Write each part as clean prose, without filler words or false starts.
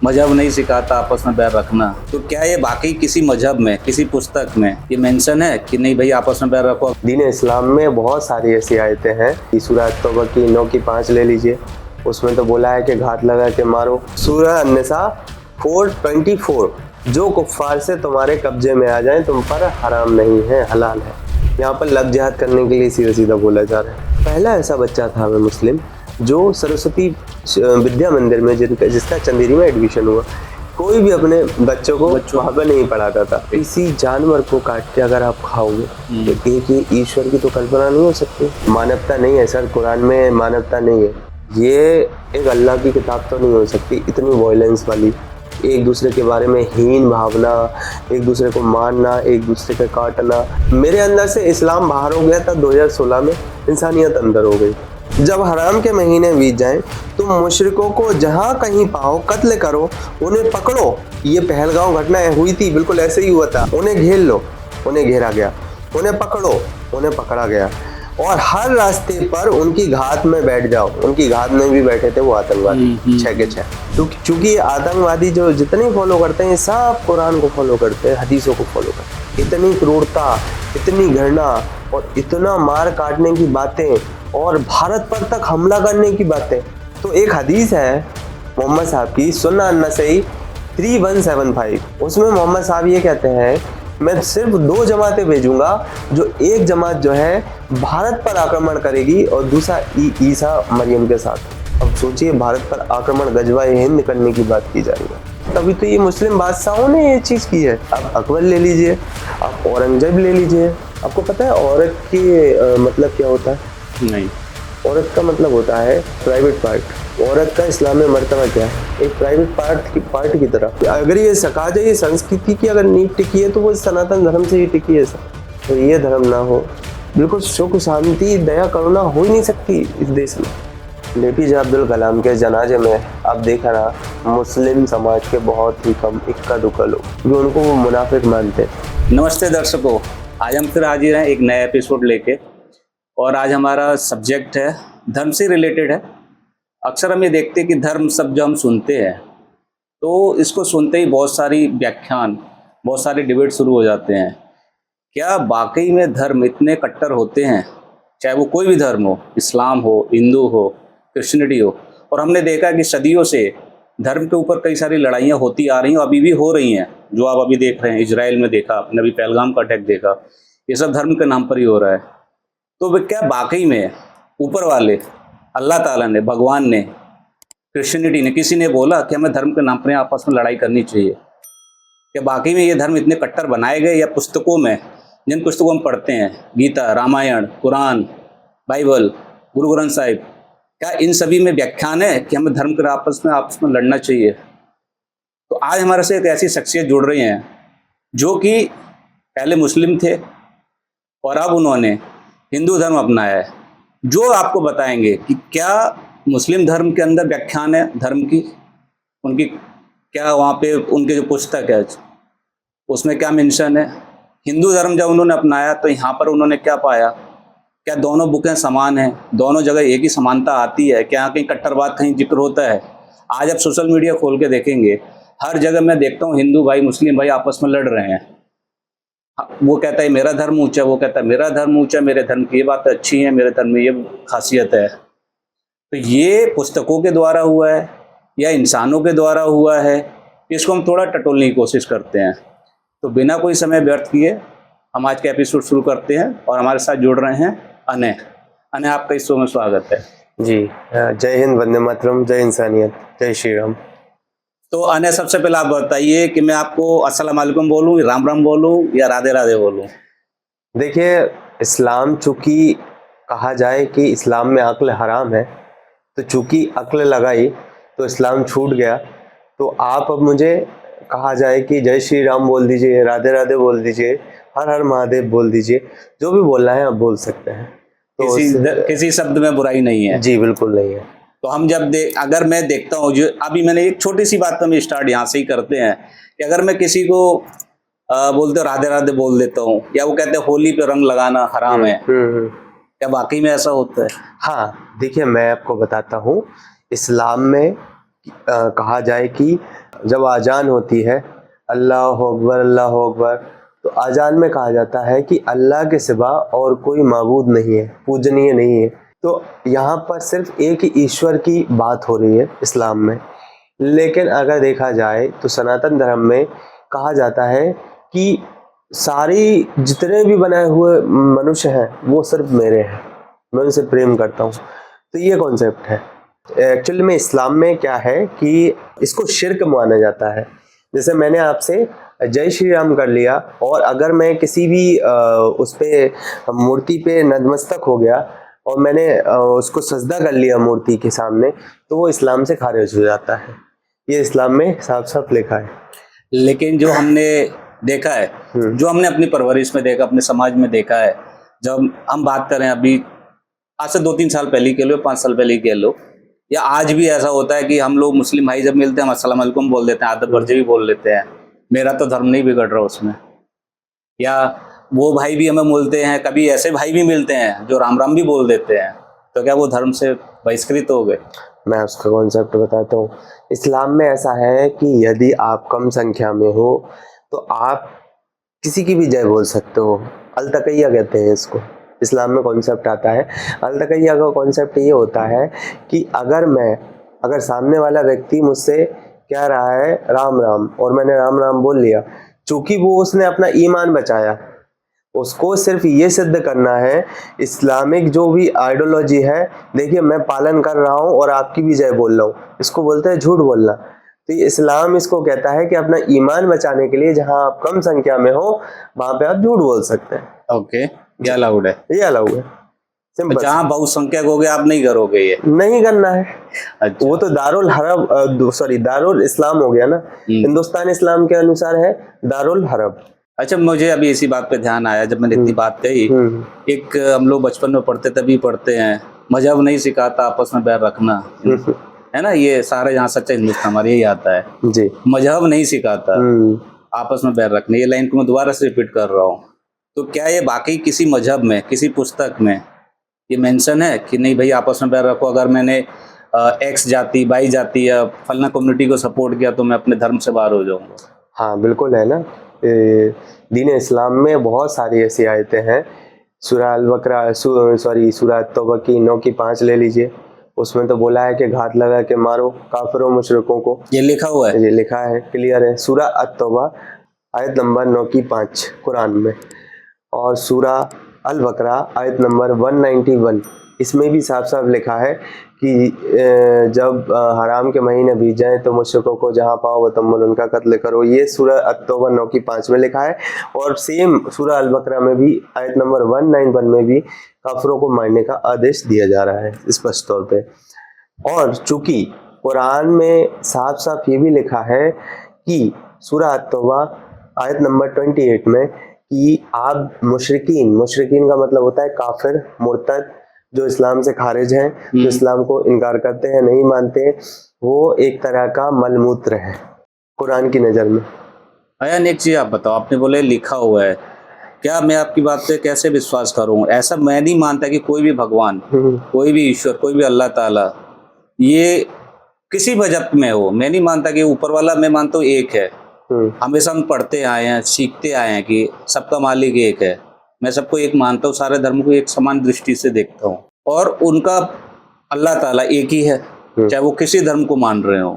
मजहब नहीं सिखाता आपस में बैर रखना। तो क्या ये बाकी किसी मजहब में, किसी पुस्तक में ये मेंशन है कि नहीं भाई आपस में बैर रखो? दीन इस्लाम में बहुत सारी ऐसी आयतें हैं। सूरह तौबा की 9 की 5 ले लीजिए, उसमें तो बोला है कि घात लगा के मारो। सूरह अन्निसा 4:24, जो कुफ्फार से तुम्हारे कब्जे में आ जाएं तुम पर हराम नहीं है, हलाल है। यहाँ पर लग जिहाद करने के लिए सीधा सीधा बोला जा रहा है। पहला ऐसा बच्चा था मैं मुस्लिम जो सरस्वती विद्या मंदिर में जिसका चंदेरी में एडमिशन हुआ, कोई भी अपने बच्चों को वहाँ पर नहीं पढ़ाता था। किसी जानवर को काट के अगर आप खाओगे तो एक ही ईश्वर की तो कल्पना नहीं हो सकती। मानवता नहीं है सर, कुरान में मानवता नहीं है। ये एक अल्लाह की किताब तो नहीं हो सकती, इतनी वायलेंस वाली, एक दूसरे के बारे में हीन भावना, एक दूसरे को मारना, एक दूसरे का काटना। मेरे अंदर से इस्लाम बाहर हो गया था 2016 में, इंसानियत अंदर हो गई। जब हराम के महीने बीत जाएं तो मुशरिकों को जहां कहीं पाओ कत्ल करो, उन्हें पकड़ो। ये पहलगांव घटना हुई थी, बिल्कुल ऐसे ही हुआ था। उन्हें घेर लो, उन्हें घेरा गया। उन्हें पकड़ो, उन्हें पकड़ा गया। और हर रास्ते पर उनकी घात में बैठ जाओ। उनकी घात में भी बैठे थे वो आतंकवादी 6 के 6। तो चूंकि आतंकवादी जो जितने फॉलो करते हैं सब कुरान को फॉलो करते हैं, हदीसों को फॉलो करते हैं। इतनी क्रूरता, इतनी घृणा और इतना मार काटने की बातें और भारत पर तक हमला करने की बातें। तो एक हदीस है मोहम्मद साहब की, सुन्ना अन्नसई 3175, उसमें मोहम्मद साहब ये कहते हैं मैं सिर्फ 2 जमातें भेजूंगा, जो एक जमात जो है भारत पर आक्रमण करेगी और दूसरा ईसा मरियम के साथ। अब सोचिए, भारत पर आक्रमण गजवाए हिंद करने की बात की जा रही है। तभी तो ये मुस्लिम बादशाहों ने ये चीज़ की है। आप अकबर ले लीजिए, आप औरंगजेब ले लीजिए। आपको पता है औरत की मतलब क्या होता है? नहीं। औरत का मतलब होता है प्राइवेट पार्ट। औरत का इस्लाम में मर्तबा क्या है? एक प्राइवेट पार्ट की तरह। अगर ये कहा जाए ये संस्कृति की अगर नींव टिकी है तो वो सनातन धर्म से ही टिकी है सर। तो ये धर्म ना हो, बिल्कुल सुख शांति दया करुणा हो ही नहीं सकती इस देश में। एपीजे अब्दुल कलाम के जनाजे में आप देखा ना, मुस्लिम समाज के बहुत ही कम इक्का दुक्का लोग जो उनको वो मुनाफिक मानते हैं। नमस्ते दर्शकों, आज हम फिर हाजिर हैं एक नया एपिसोड लेके। और आज हमारा सब्जेक्ट है धर्म से रिलेटेड है। अक्सर हम ये देखते हैं कि धर्म शब्द जो हम सुनते हैं तो इसको सुनते ही बहुत सारी व्याख्यान, बहुत सारे डिबेट शुरू हो जाते हैं। क्या वाकई में धर्म इतने कट्टर होते हैं? चाहे वो कोई भी धर्म हो, इस्लाम हो, हिंदू हो, क्रिश्चियनिटी हो। और हमने देखा कि सदियों से धर्म के ऊपर कई सारी लड़ाइयाँ होती आ रही हैं, अभी भी हो रही हैं। जो आप अभी देख रहे हैं, इजराइल में देखा आपने, अभी पहलगाम का अटैक देखा, ये सब धर्म के नाम पर ही हो रहा है। तो क्या वाकई में ऊपर वाले अल्लाह ताला ने, भगवान ने, क्रिश्चियनिटी ने, किसी ने बोला कि हमें धर्म के नाम पर आपस में लड़ाई करनी चाहिए? क्या वाकई में ये धर्म इतने कट्टर बनाए गए, या पुस्तकों में, जिन पुस्तकों हम पढ़ते हैं, गीता, रामायण, कुरान, बाइबल, गुरु ग्रंथ साहिब, क्या इन सभी में व्याख्यान है कि हमें धर्म के आपस में लड़ना चाहिए? तो आज हमारे से एक ऐसी शख्सियत जुड़ रही हैं जो कि पहले मुस्लिम थे और अब उन्होंने हिंदू धर्म अपनाया है, जो आपको बताएंगे कि क्या मुस्लिम धर्म के अंदर व्याख्यान है धर्म की, उनकी क्या वहाँ पे उनके जो पुस्तक है उसमें क्या मेंशन है। हिंदू धर्म जब उन्होंने अपनाया तो यहाँ पर उन्होंने क्या पाया? क्या दोनों बुकें समान हैं? दोनों जगह एक ही समानता आती है? क्या कहीं कट्टरवाद कहीं जिक्र होता है? आज आप सोशल मीडिया खोल के देखेंगे, हर जगह मैं देखता हूँ हिंदू भाई मुस्लिम भाई आपस में लड़ रहे हैं। वो कहता है मेरा धर्म ऊंचा, वो कहता है मेरा धर्म ऊंचा, मेरे धर्म की ये बात अच्छी है, मेरे धर्म में ये खासियत है। तो ये पुस्तकों के द्वारा हुआ है या इंसानों के द्वारा हुआ है, इसको हम थोड़ा टटोलने की कोशिश करते हैं। तो बिना कोई समय व्यर्थ किए हम आज का एपिसोड शुरू करते हैं और हमारे साथ जुड़ रहे हैं अनय। अनय, आपका इस शो में स्वागत है। जी, जय हिंद, वंदे मातरम, जय इंसानियत, जय श्री राम। तो अनय, सबसे पहले आप बताइए कि मैं आपको अस्सलाम वालेकुम बोलूँ, राम राम बोलूँ या राधे राधे बोलूँ? देखिए, इस्लाम चूँकि कहा जाए कि इस्लाम में अक्ल हराम है, तो चूँकि अक्ल लगाई तो इस्लाम छूट गया। तो आप अब मुझे कहा जाए कि जय श्री राम बोल दीजिए, राधे राधे बोल दीजिए, हर हर महादेव बोल दीजिए, जो भी बोलना है आप बोल सकते हैं। तो किसी शब्द में बुराई नहीं है? जी बिल्कुल नहीं है। तो हम जब अगर मैं देखता हूँ, जो अभी मैंने एक छोटी सी बात हम स्टार्ट यहाँ से ही करते हैं कि अगर मैं किसी को बोलते राधे राधे बोल देता हूँ, या वो कहते हैं होली पे रंग लगाना हराम है, क्या वाकई में ऐसा होता है? हाँ, देखिए मैं आपको बताता हूँ, इस्लाम में कहा जाए कि जब आजान होती है अल्लाह अकबर, तो आजान में कहा जाता है कि अल्लाह के सिवा और कोई माबूद नहीं है, पूजनीय नहीं है। तो यहाँ पर सिर्फ एक ही ईश्वर की बात हो रही है इस्लाम में। लेकिन अगर देखा जाए तो सनातन धर्म में कहा जाता है कि सारी जितने भी बनाए हुए मनुष्य हैं वो सिर्फ मेरे हैं, मैं उनसे प्रेम करता हूँ। तो ये कॉन्सेप्ट है। एक्चुअली में इस्लाम में क्या है कि इसको शिर्क माना जाता है। जैसे मैंने आपसे जय श्री राम कर लिया और अगर मैं किसी भी उस पे मूर्ति पे नतमस्तक हो गया और मैंने उसको सजदा कर लिया मूर्ति के सामने, तो वो इस्लाम से खारिज हो जाता है। ये इस्लाम में साफ साफ लिखा है। लेकिन जो हमने देखा है, जो हमने अपनी परवरिश में देखा, अपने समाज में देखा है, जब हम बात करें अभी आज से 2-3 साल पहले ही कह लो, 5 साल पहले ही कह लो, या आज भी ऐसा होता है कि हम लोग मुस्लिम भाई जब मिलते हैं हम अस्सलाम वालेकुम बोल देते हैं, आदत बर्जे भी बोल लेते हैं, मेरा तो धर्म नहीं बिगड़ रहा उसमें। या वो भाई भी हमें बोलते हैं, कभी ऐसे भाई भी मिलते हैं जो राम राम भी बोल देते हैं, तो क्या वो धर्म से बहिष्कृत हो गए? मैं उसका कॉन्सेप्ट बताता हूँ। इस्लाम में ऐसा है कि यदि आप कम संख्या में हो तो आप किसी की भी जय बोल सकते हो। अल-तकैया कहते हैं इसको, इस्लाम में कॉन्सेप्ट आता है। अल-तकैया का कॉन्सेप्ट ये होता है कि अगर सामने वाला व्यक्ति मुझसे कह रहा है राम राम और मैंने राम राम बोल लिया, चूंकि वो उसने अपना ईमान बचाया, उसको सिर्फ ये सिद्ध करना है इस्लामिक जो भी आइडियोलॉजी है, देखिए मैं पालन कर रहा हूँ और आपकी भी जय बोल रहा हूँ, इसको बोलते हैं झूठ बोलना। तो ये इस्लाम इसको कहता है कि अपना ईमान बचाने के लिए जहाँ आप कम संख्या में हो वहां पे आप झूठ बोल सकते हैं। ओके, ये अलाउड है। ये अलाउड है, सिंपल। जहाँ बहुसंख्यक हो गए आप नहीं करोगे, ये नहीं करना है। अच्छा। वो तो दारुल इस्लाम हो गया ना, हिंदुस्तान इस्लाम के अनुसार है दारुल हरब। अच्छा, मुझे अभी इसी बात पे ध्यान आया जब मैंने इतनी बात कही। एक हम लोग बचपन में पढ़ते तभी पढ़ते हैं, मजहब नहीं सिखाता आपस में बैर रखना, है ना? ये सारे यहाँ सच्चा हिंदुस्तान हमारे यही आता है जी। मजहब नहीं सिखाता आपस में बैर रखना। ये लाइन को मैं दोबारा से रिपीट कर रहा हूँ। तो क्या ये बाकी किसी मजहब में, किसी पुस्तक में ये मेंशन है कि नहीं भाई आपस में बैर रखो, अगर मैंने एक्स जाति, वाई जाति या फलना कम्युनिटी को सपोर्ट किया तो मैं अपने धर्म से बाहर हो जाऊंगा? हाँ बिल्कुल है ना। दीन इस्लाम में बहुत सारी ऐसी आयतें हैं। सूरह अल-बकरा सूरह तौबा की 9 की 5 ले लीजिए, उसमें तो बोला है कि घात लगा के मारो काफिरों मुशरिकों को। ये लिखा हुआ है? ये लिखा है, क्लियर है। सूरह अत-तौबा आयत नंबर 9 की 5 कुरान में, और सूरह अल-बकरा आयत नंबर 191 इसमें भी साफ साफ लिखा है कि जब हराम के महीने बीत जाएं तो मुशरिकों को जहां पाओ वतम्मुल उनका कत्ल करो। ये सूरह अत-तौबा 9 की 5 में लिखा है। और सेम सूरह अल-बकरा में भी आयत नंबर 191 में भी काफिरों को मारने का आदेश दिया जा रहा है स्पष्ट तौर पे। और चूंकि कुरान में साफ साफ ये भी लिखा है कि सूरह अत-तौबा आयत नंबर 28 में कि आप मुशरिकीन का मतलब होता है काफिर, मुर्तद, जो इस्लाम से खारिज हैं, जो इस्लाम को इनकार करते हैं, नहीं मानते, वो एक तरह का मलमूत्र है कुरान की नज़र में। अयान, एक चीज़ आप बताओ, आपने बोले लिखा हुआ है, क्या मैं आपकी बात पे कैसे विश्वास करूं? ऐसा मैं नहीं मानता कि कोई भी भगवान, कोई भी ईश्वर, कोई भी अल्लाह ताला ये किसी मजहब में हो, मैं नहीं मानता कि ऊपर वाला, मैं मानता हूँ एक है। हमेशा हम पढ़ते आए हैं, सीखते आए हैं कि सबका मालिक एक है। मैं सबको एक मानता हूँ, सारे धर्म को एक समान दृष्टि से देखता हूँ, और उनका अल्लाह ताला एक ही है, चाहे वो किसी धर्म को मान रहे हो।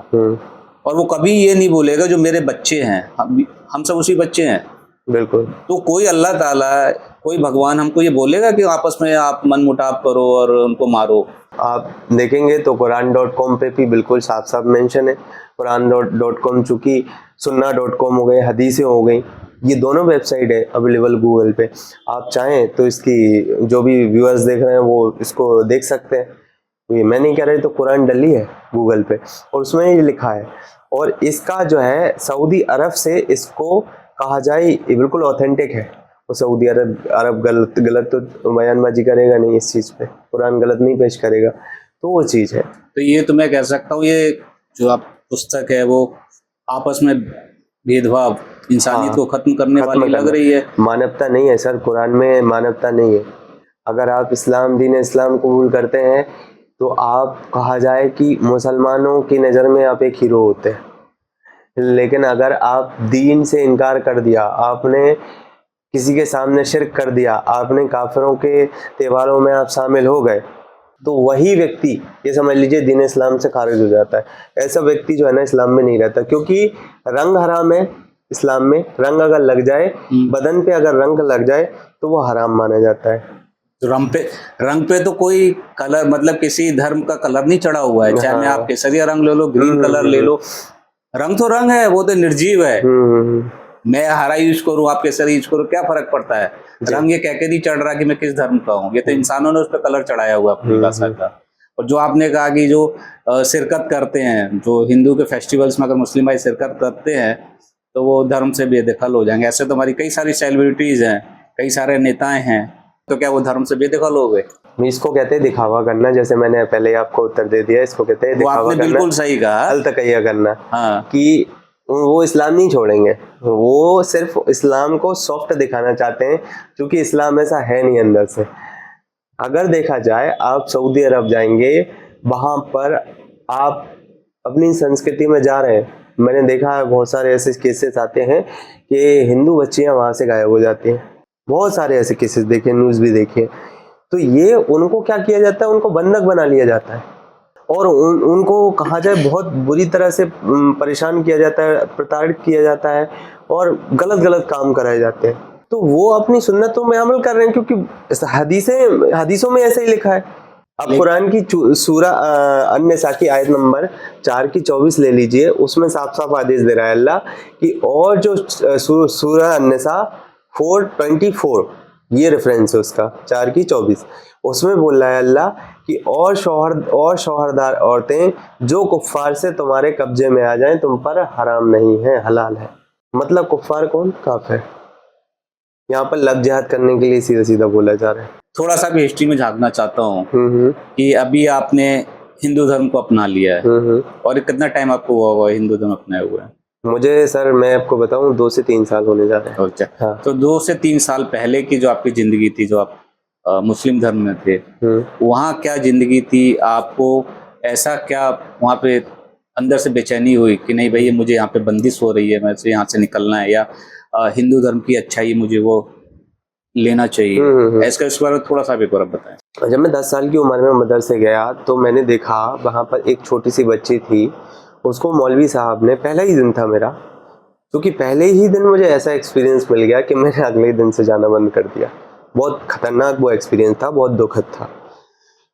और वो कभी ये नहीं बोलेगा जो मेरे बच्चे हैं, हम सब उसी बच्चे हैं। बिल्कुल। तो कोई अल्लाह ताला, कोई भगवान हमको ये बोलेगा कि आपस में आप मन मुटाव करो और उनको मारो? आप देखेंगे तो कुरान.com पे भी बिल्कुल साफ साफ मेंशन है। कुरान.com चूँकि सुन्ना.com हो गए, हदीसें हो गई, ये दोनों वेबसाइट है अवेलेबल गूगल पे। आप चाहें तो इसकी जो भी व्यूअर्स देख रहे हैं वो इसको देख सकते हैं। ये मैं नहीं कह रही, तो कुरान डली है गूगल पे और उसमें ये लिखा है। और इसका जो है सऊदी अरब से इसको कहा जाए ये बिल्कुल ऑथेंटिक है। वो सऊदी अरब गलत तो बयानबाजी करेगा नहीं इस चीज़ पे, कुरान गलत नहीं पेश करेगा, तो वो चीज़ है। तो ये तो मैं कह सकता हूँ, ये जो आप पुस्तक है वो आपस में भेदभाव, इंसानियत को खत्म करने वाली लग रही है। मानवता नहीं है सर, कुरान में मानवता नहीं है। अगर आप दीन इस्लाम कबूल करते हैं तो आप कहा जाए कि मुसलमानों की नज़र में आप एक हीरो होते हैं, लेकिन अगर आप दीन से इनकार कर दिया, आपने किसी के सामने शिर्क कर दिया, आपने काफिरों के त्योहारों में आप शामिल हो गए, तो वही व्यक्ति, ये समझ लीजिए, दीन इस्लाम से खारिज हो जाता है। ऐसा व्यक्ति जो है ना इस्लाम में नहीं रहता, क्योंकि रंग हराम है इस्लाम में। रंग अगर लग जाए, बदन पे अगर रंग लग जाए तो वो हराम माना जाता है। तो रंग पे तो कोई कलर, मतलब किसी धर्म का कलर नहीं चढ़ा हुआ है, चाहे मैं आप केसरिया रंग ले लो, ग्रीन कलर ले लो, रंग तो रंग है, वो तो निर्जीव है। मैं हरा यूज करूँ, आप केसरी यूज करो, क्या फर्क पड़ता है? रंग ये कह के नहीं चढ़ रहा कि मैं किस धर्म का हूँ, ये तो इंसानों ने उस पर कलर चढ़ाया हुआ अपनी भाषा का। और जो आपने कहा कि जो शिरकत करते हैं, जो हिंदू के फेस्टिवल्स में अगर मुस्लिम भाई शिरकत करते हैं तो वो धर्म से बेदखल हो जाएंगे। ऐसे तो हमारी कई सारी सेलिब्रिटीज हैं, कई सारे नेताएं हैं, तो क्या वो धर्म से बेदखल हो गए? इसको कहते हैं दिखावा करना। जैसे मैंने पहले आपको उत्तर दे दिया, इसको कहते हैं दिखावा करना। बिल्कुल सही कहा, अलतकैया करना। हाँ, कि वो इस्लाम नहीं छोड़ेंगे, वो सिर्फ इस्लाम को सॉफ्ट दिखाना चाहते हैं, क्योंकि इस्लाम ऐसा है नहीं अंदर से। अगर देखा जाए, आप सऊदी अरब जाएंगे, वहां पर आप अपनी संस्कृति में जा रहे हैं। मैंने देखा है बहुत सारे ऐसे केसेस आते हैं कि हिंदू बच्चियां वहां से गायब हो जाती हैं। बहुत सारे ऐसे केसेस देखे, न्यूज़ भी देखी। तो ये उनको क्या किया जाता है, उनको बंधक बना लिया जाता है और उनको कहा जाए बहुत बुरी तरह से परेशान किया जाता है, प्रताड़ित किया जाता है और गलत गलत काम कराए जाते हैं। तो वो अपनी सुन्नतों में अमल कर रहे हैं, क्योंकि हदीसों में ऐसे ही लिखा है। अब कुरान की सूरा अन-निसा की आयत नंबर 4 की 24 ले लीजिए, उसमें साफ साफ आदेश दे रहा है अल्लाह कि, और जो सूरा अन-निसा 4:24, ये रेफरेंस है उसका, 4 की 24, उसमें बोल रहा है अल्लाह कि और शौहरदार औरतें जो कुफ्फार से तुम्हारे कब्जे में आ जाएं तुम पर हराम नहीं है, हलाल है। मतलब कुफ्फार कौन? काफिर। यहाँ पर लफ्ज़ जिहाद करने के लिए सीधा सीधा बोला जा रहा है। थोड़ा सा भी हिस्ट्री में झांकना चाहता हूँ कि अभी आपने हिंदू धर्म को अपना लिया है, और कितना टाइम आपको हुआ हिंदू धर्म अपनाए हुए? मुझे सर, मैं आपको बताऊं, 2 से 3 साल होने जा रहे हैं। अच्छा, हाँ। तो 2 से 3 साल पहले की जो आपकी जिंदगी थी, जो आप मुस्लिम धर्म में थे, वहाँ क्या जिंदगी थी? आपको ऐसा क्या वहाँ पे अंदर से बेचैनी हुई कि नहीं भाई, ये मुझे यहाँ पे बंदिश हो रही है, मैं से यहाँ से निकलना है, या हिंदू धर्म की अच्छाई मुझे वो लेना चाहिए? इसका इस बारे में थोड़ा सा भी और बताएं। जब मैं 10 साल की उम्र में मदरसे गया तो मैंने देखा वहाँ पर एक छोटी सी बच्ची थी, उसको मौलवी साहब ने, पहला ही दिन था मेरा, क्योंकि पहले ही दिन मुझे ऐसा एक्सपीरियंस मिल गया कि मैंने अगले दिन से जाना बंद कर दिया। बहुत खतरनाक वो एक्सपीरियंस था, बहुत दुखद था।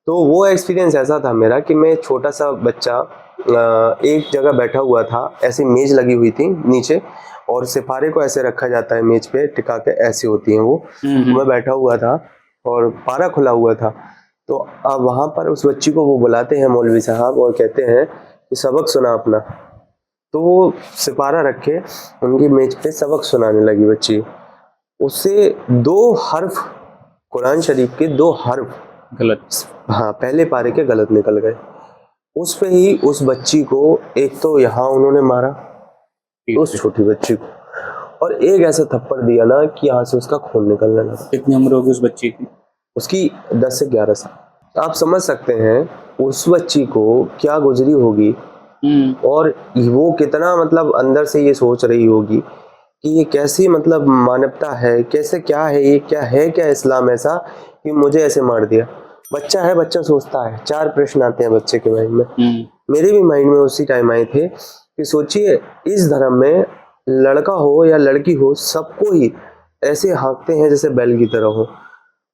तो वो एक्सपीरियंस ऐसा था मेरा कि मैं छोटा सा बच्चा एक जगह बैठा हुआ था, ऐसी मेज लगी हुई थी नीचे, और सिपारे को ऐसे रखा जाता है मेज पे टिका के, ऐसी होती हैं वो। मैं बैठा हुआ था और पारा खुला हुआ था। तो अब वहाँ पर उस बच्ची को वो बुलाते हैं मौलवी साहब और कहते हैं कि सबक सुना अपना। तो वो सिपारा रखे उनकी मेज पे सबक सुनाने लगी बच्ची। उससे 2 हर्फ, कुरान शरीफ के 2 हर्फ गलत, हाँ, पहले पारे के गलत निकल गए। उस पे ही उस बच्ची को एक तो यहाँ उन्होंने मारा, उस छोटी बच्ची को, और एक ऐसा थप्पड़ दिया ना कि यहाँ से उसका खून निकलने लगा। कितनी उम्र होगी उस बच्ची की? उसकी 10 से 11 साल। आप समझ सकते हैं उस बच्ची को क्या गुजरी होगी, और वो कितना मतलब अंदर से ये सोच रही होगी कि ये कैसी मतलब मानवता है, कैसे क्या है ये, क्या इस्लाम ऐसा कि मुझे ऐसे मार दिया। बच्चा है, बच्चा सोचता है, 4 प्रश्न आते हैं बच्चे के माइंड में। मेरे भी माइंड में उसी टाइम आए थे कि सोचिए, इस धर्म में लड़का हो या लड़की हो, सबको ही ऐसे हाँकते हैं जैसे बैल की तरह हो।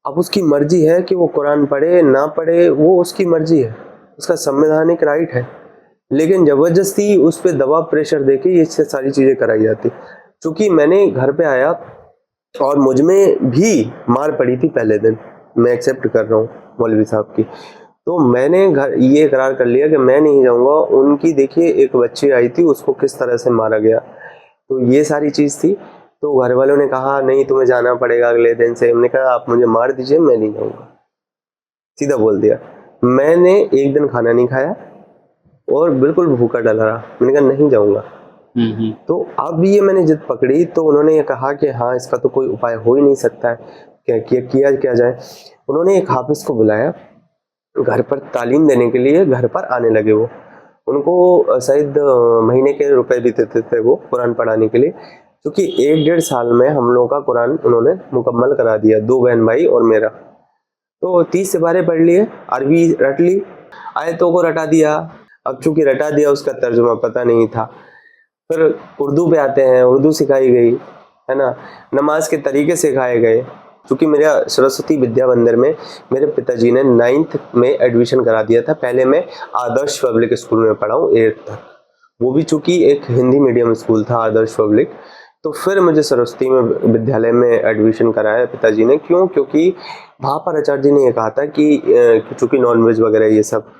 अब उसकी मर्जी है कि वो कुरान पढ़े ना पढ़े, वो उसकी मर्जी है, उसका संवैधानिक राइट है, लेकिन ज़बरदस्ती उस पर दबाव प्रेशर देके ये सारी चीज़ें कराई जाती। क्योंकि मैंने घर पे आया और मुझ में भी मार पड़ी थी पहले दिन, मैं एक्सेप्ट कर रहा हूँ मौलवी साहब की। तो मैंने ये इकरार कर लिया कि मैं नहीं जाऊँगा। उनकी देखिए एक बच्ची आई थी, उसको किस तरह से मारा गया, तो ये सारी चीज़ थी। तो घर वालों ने कहा नहीं तुम्हें जाना पड़ेगा अगले दिन से। हमने कहा आप मुझे मार दीजिए, मैं नहीं जाऊँगा, सीधा बोल दिया। मैंने एक दिन खाना नहीं खाया और बिल्कुल भूखा डला रहा। मैंने कहा नहीं जाऊँगा। तो अब ये मैंने जिद पकड़ी, तो उन्होंने ये कहा कि हाँ इसका तो कोई उपाय हो ही नहीं सकता है, क्या किया जाए। उन्होंने एक हाफिज को बुलाया घर पर तालीम देने के लिए घर पर आने लगे। वो उनको शायद महीने के रुपए भी देते थे वो कुरान पढ़ाने के लिए, क्योंकि 1-1.5 साल में हम लोगों का कुरान उन्होंने मुकम्मल करा दिया, 2 बहन भाई और मेरा। तो 30 सिपारे पढ़ लिए, अरबी रट ली, आयतों को रटा दिया। अब चूंकि रटा दिया उसका तर्जुमा पता नहीं था, फिर उर्दू पे आते हैं, उर्दू सिखाई गई है ना, नमाज के तरीके सिखाए गए। क्योंकि मेरा सरस्वती विद्या मंदिर में मेरे पिताजी ने 9th में एडमिशन करा दिया था। पहले मैं आदर्श पब्लिक स्कूल में पढ़ा हूँ 8th तक, वो भी चूंकि एक हिंदी मीडियम स्कूल था आदर्श पब्लिक। तो फिर मुझे सरस्वती में विद्यालय में एडमिशन कराया पिताजी ने। क्यों? क्योंकि वहाँ पर आचार्य जी ने ये कहा था कि चूंकि नॉनवेज वगैरह ये सब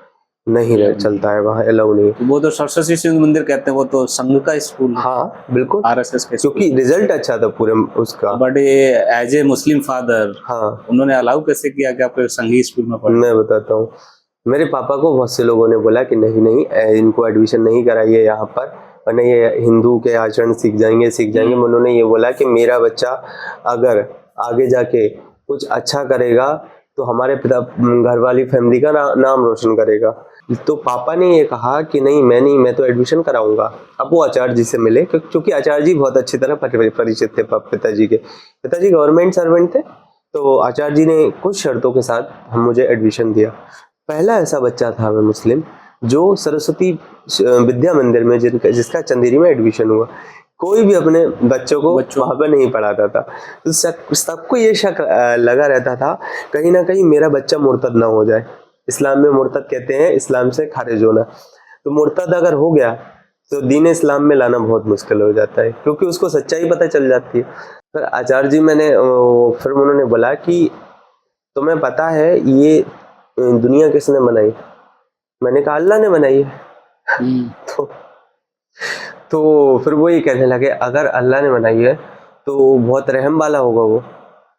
नहीं चलता है, वहाँ अलाउ नहीं। वो तो सरस्वती शिशु मंदिर कहते हैं, वो तो संघ का स्कूल है। हाँ बिल्कुल, आरएसएस का स्कूल। क्योंकि रिजल्ट अच्छा था पूरे उसका। बट ये एज ए मुस्लिम फादर, हाँ, उन्होंने अलाउ कैसे किया कि आप संघी स्कूल में पढ़े? मैं बताता हूँ। मेरे पापा को बहुत से लोगों ने बोला कि नहीं नहीं, इनको एडमिशन नहीं कराइए यहाँ पर, वरना ये हिंदू के आचरण सीख जाएंगे। उन्होंने ये बोला कि मेरा बच्चा अगर आगे जाके कुछ अच्छा करेगा तो हमारे पिता घर वाली फैमिली का नाम रोशन करेगा। तो पापा ने ये कहा कि नहीं, मैं तो एडमिशन कराऊंगा। अब वो आचार्य जी से मिले, क्योंकि आचार्य जी बहुत अच्छी तरह परिचित थे पिताजी के। पिताजी गवर्नमेंट सर्वेंट थे, तो आचार्य जी ने कुछ शर्तों के साथ मुझे एडमिशन दिया। पहला ऐसा बच्चा था मैं मुस्लिम जो सरस्वती विद्या मंदिर में जिसका चंदेरी में एडमिशन हुआ। कोई भी अपने बच्चों को वहाँ पर नहीं पढ़ाता था, तो सबको ये शक लगा रहता था कहीं ना कहीं मेरा बच्चा मुर्तद ना हो जाए। इस्लाम में मुर्तद कहते हैं इस्लाम से खारिज होना, तो मुर्तद अगर हो गया तो दीन इस्लाम में लाना बहुत मुश्किल हो जाता है, क्योंकि उसको सच्चाई पता चल जाती है। फिर आचार्य जी फिर उन्होंने बोला कि तुम्हें पता है ये दुनिया किसने बनाई? मैंने कहा अल्लाह ने बनाई है। तो फिर वो ये कहने लगे अगर अल्लाह ने बनाई है तो बहुत रहम वाला होगा वो।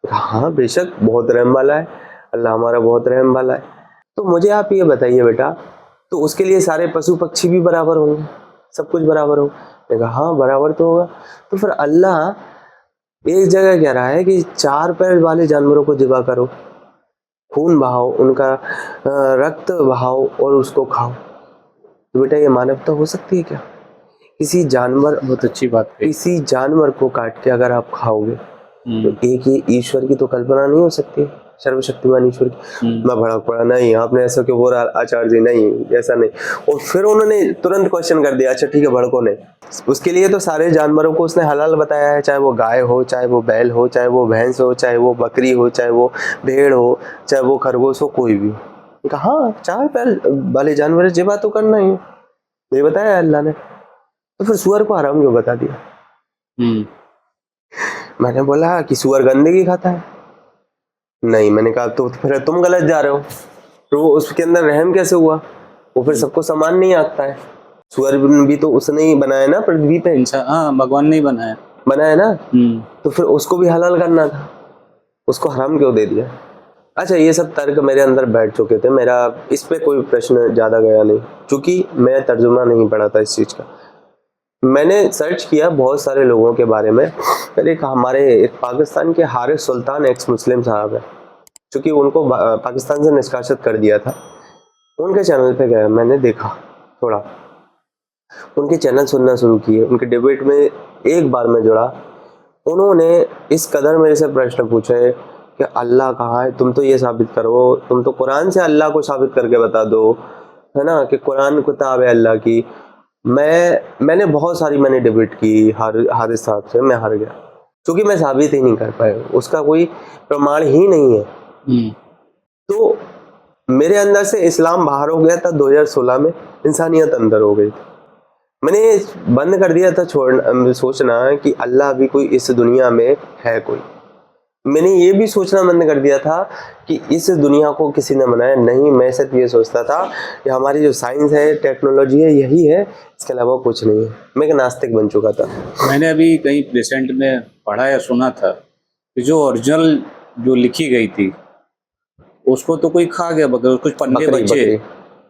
हाँ बेशक बहुत रहम वाला है, अल्लाह हमारा बहुत रहम वाला है। तो मुझे आप ये बताइए बेटा, तो उसके लिए सारे पशु पक्षी भी बराबर होंगे, सब कुछ बराबर होगा? मैंने कहा हाँ बराबर तो होगा। तो फिर अल्लाह एक जगह कह रहा है कि 4 पैर वाले जानवरों को ज़िबा करो, खून बहाओ, उनका रक्त बहाओ और उसको खाओ। तो बेटा ये मानवता हो सकती है क्या? किसी जानवर, बहुत अच्छी बात है, किसी जानवर को काट के अगर आप खाओगे तो एक ही ईश्वर की तो कल्पना नहीं हो सकती, सर्वशक्तिमान ईश्वर की। मैं भड़क पड़ा, नहीं आपने ऐसा क्यों बोला आचार्य जी, नहीं ऐसा नहीं। और फिर उन्होंने तुरंत क्वेश्चन कर दिया, अच्छा ठीक है भड़को ने, उसके लिए तो सारे जानवरों को उसने हलाल बताया है, चाहे वो गाय हो, चाहे वो बैल हो, चाहे वो भैंस हो, चाहे वो बकरी हो, चाहे वो भेड़ हो, चाहे वो खरगोश हो, कोई भी हो। कहा हाँ 4 पैर वाले जानवर ज़िबा तो करना ही, ये बताया अल्लाह ने। तो फिर सुअर को हराम क्यों बता दिया? मैंने बोला कि सुअर गंदगी खाता है। नहीं, मैंने कहा तो फिर तुम गलत जा रहे हो, तो उसके अंदर रहम कैसे हुआ? वो फिर सबको समान नहीं आता है। सुअर भी तो उसने ही बनाया ना पृथ्वी पे, हाँ भगवान ने ही बनाया ना। तो फिर उसको भी हलाल करना था, उसको हराम क्यों दे दिया? अच्छा ये सब तर्क मेरे अंदर बैठ चुके थे, मेरा इस पे कोई प्रश्न ज़्यादा गया नहीं, क्योंकि मैं तर्जुमा नहीं पढ़ा था इस चीज़ का। मैंने सर्च किया बहुत सारे लोगों के बारे में। फिर एक पाकिस्तान के हारिस सुल्तान एक्स मुस्लिम साहब है, क्योंकि उनको पाकिस्तान से निष्कासित कर दिया था। उनके चैनल पे गया, मैंने देखा थोड़ा, उनके चैनल सुनना शुरू किए, उनके डिबेट में एक बार में जुड़ा। उन्होंने इस कदर मेरे से प्रश्न पूछे कि अल्लाह कहाँ है, तुम तो ये साबित करो, तुम तो कुरान से अल्लाह को साबित करके बता दो, है ना, कि कुरान किताब है अल्लाह की। मैंने बहुत सारी डिबेट की हारिस साहब से, मैं हार गया, क्योंकि मैं साबित ही नहीं कर पाया, उसका कोई प्रमाण ही नहीं है। तो मेरे अंदर से इस्लाम बाहर हो गया था 2016 में, इंसानियत अंदर हो गई थी। मैंने बंद कर दिया था सोचना कि अल्लाह भी कोई इस दुनिया में है कोई। मैंने ये भी सोचना बंद कर दिया था कि इस दुनिया को किसी ने बनाया नहीं। मैं सिर्फ ये सोचता था कि हमारी जो साइंस है, टेक्नोलॉजी है, यही है, इसके अलावा कुछ नहीं है। मैं एक नास्तिक बन चुका था। मैंने अभी कहीं रिसेंट में पढ़ा या सुना था कि जो ओरिजिनल जो लिखी गई थी उसको तो कोई खा गया, बगैर कुछ पन्ने बचे,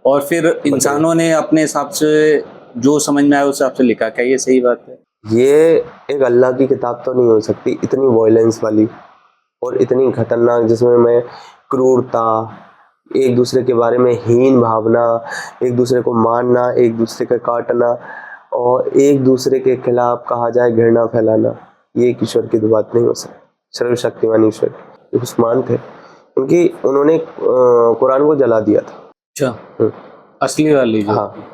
और फिर इंसानों ने अपने हिसाब से जो समझ में आया उस हिसाब से लिखा। क्या ये सही बात है? ये एक अल्लाह की किताब तो नहीं हो सकती, इतनी वायलेंस वाली और इतनी खतरनाक, जिसमें मैं क्रूरता, एक दूसरे के बारे में हीन भावना, एक दूसरे को मारना, एक दूसरे का काटना और एक दूसरे के खिलाफ कहा जाए घृणा फैलाना, ये एक ईश्वर की तो बात नहीं हो सकती। सर्वशक्तिमान ईश्वर उस्मान थे, उन्होंने कुरान को जला दिया था। अच्छा, असली वाली जो। हाँ,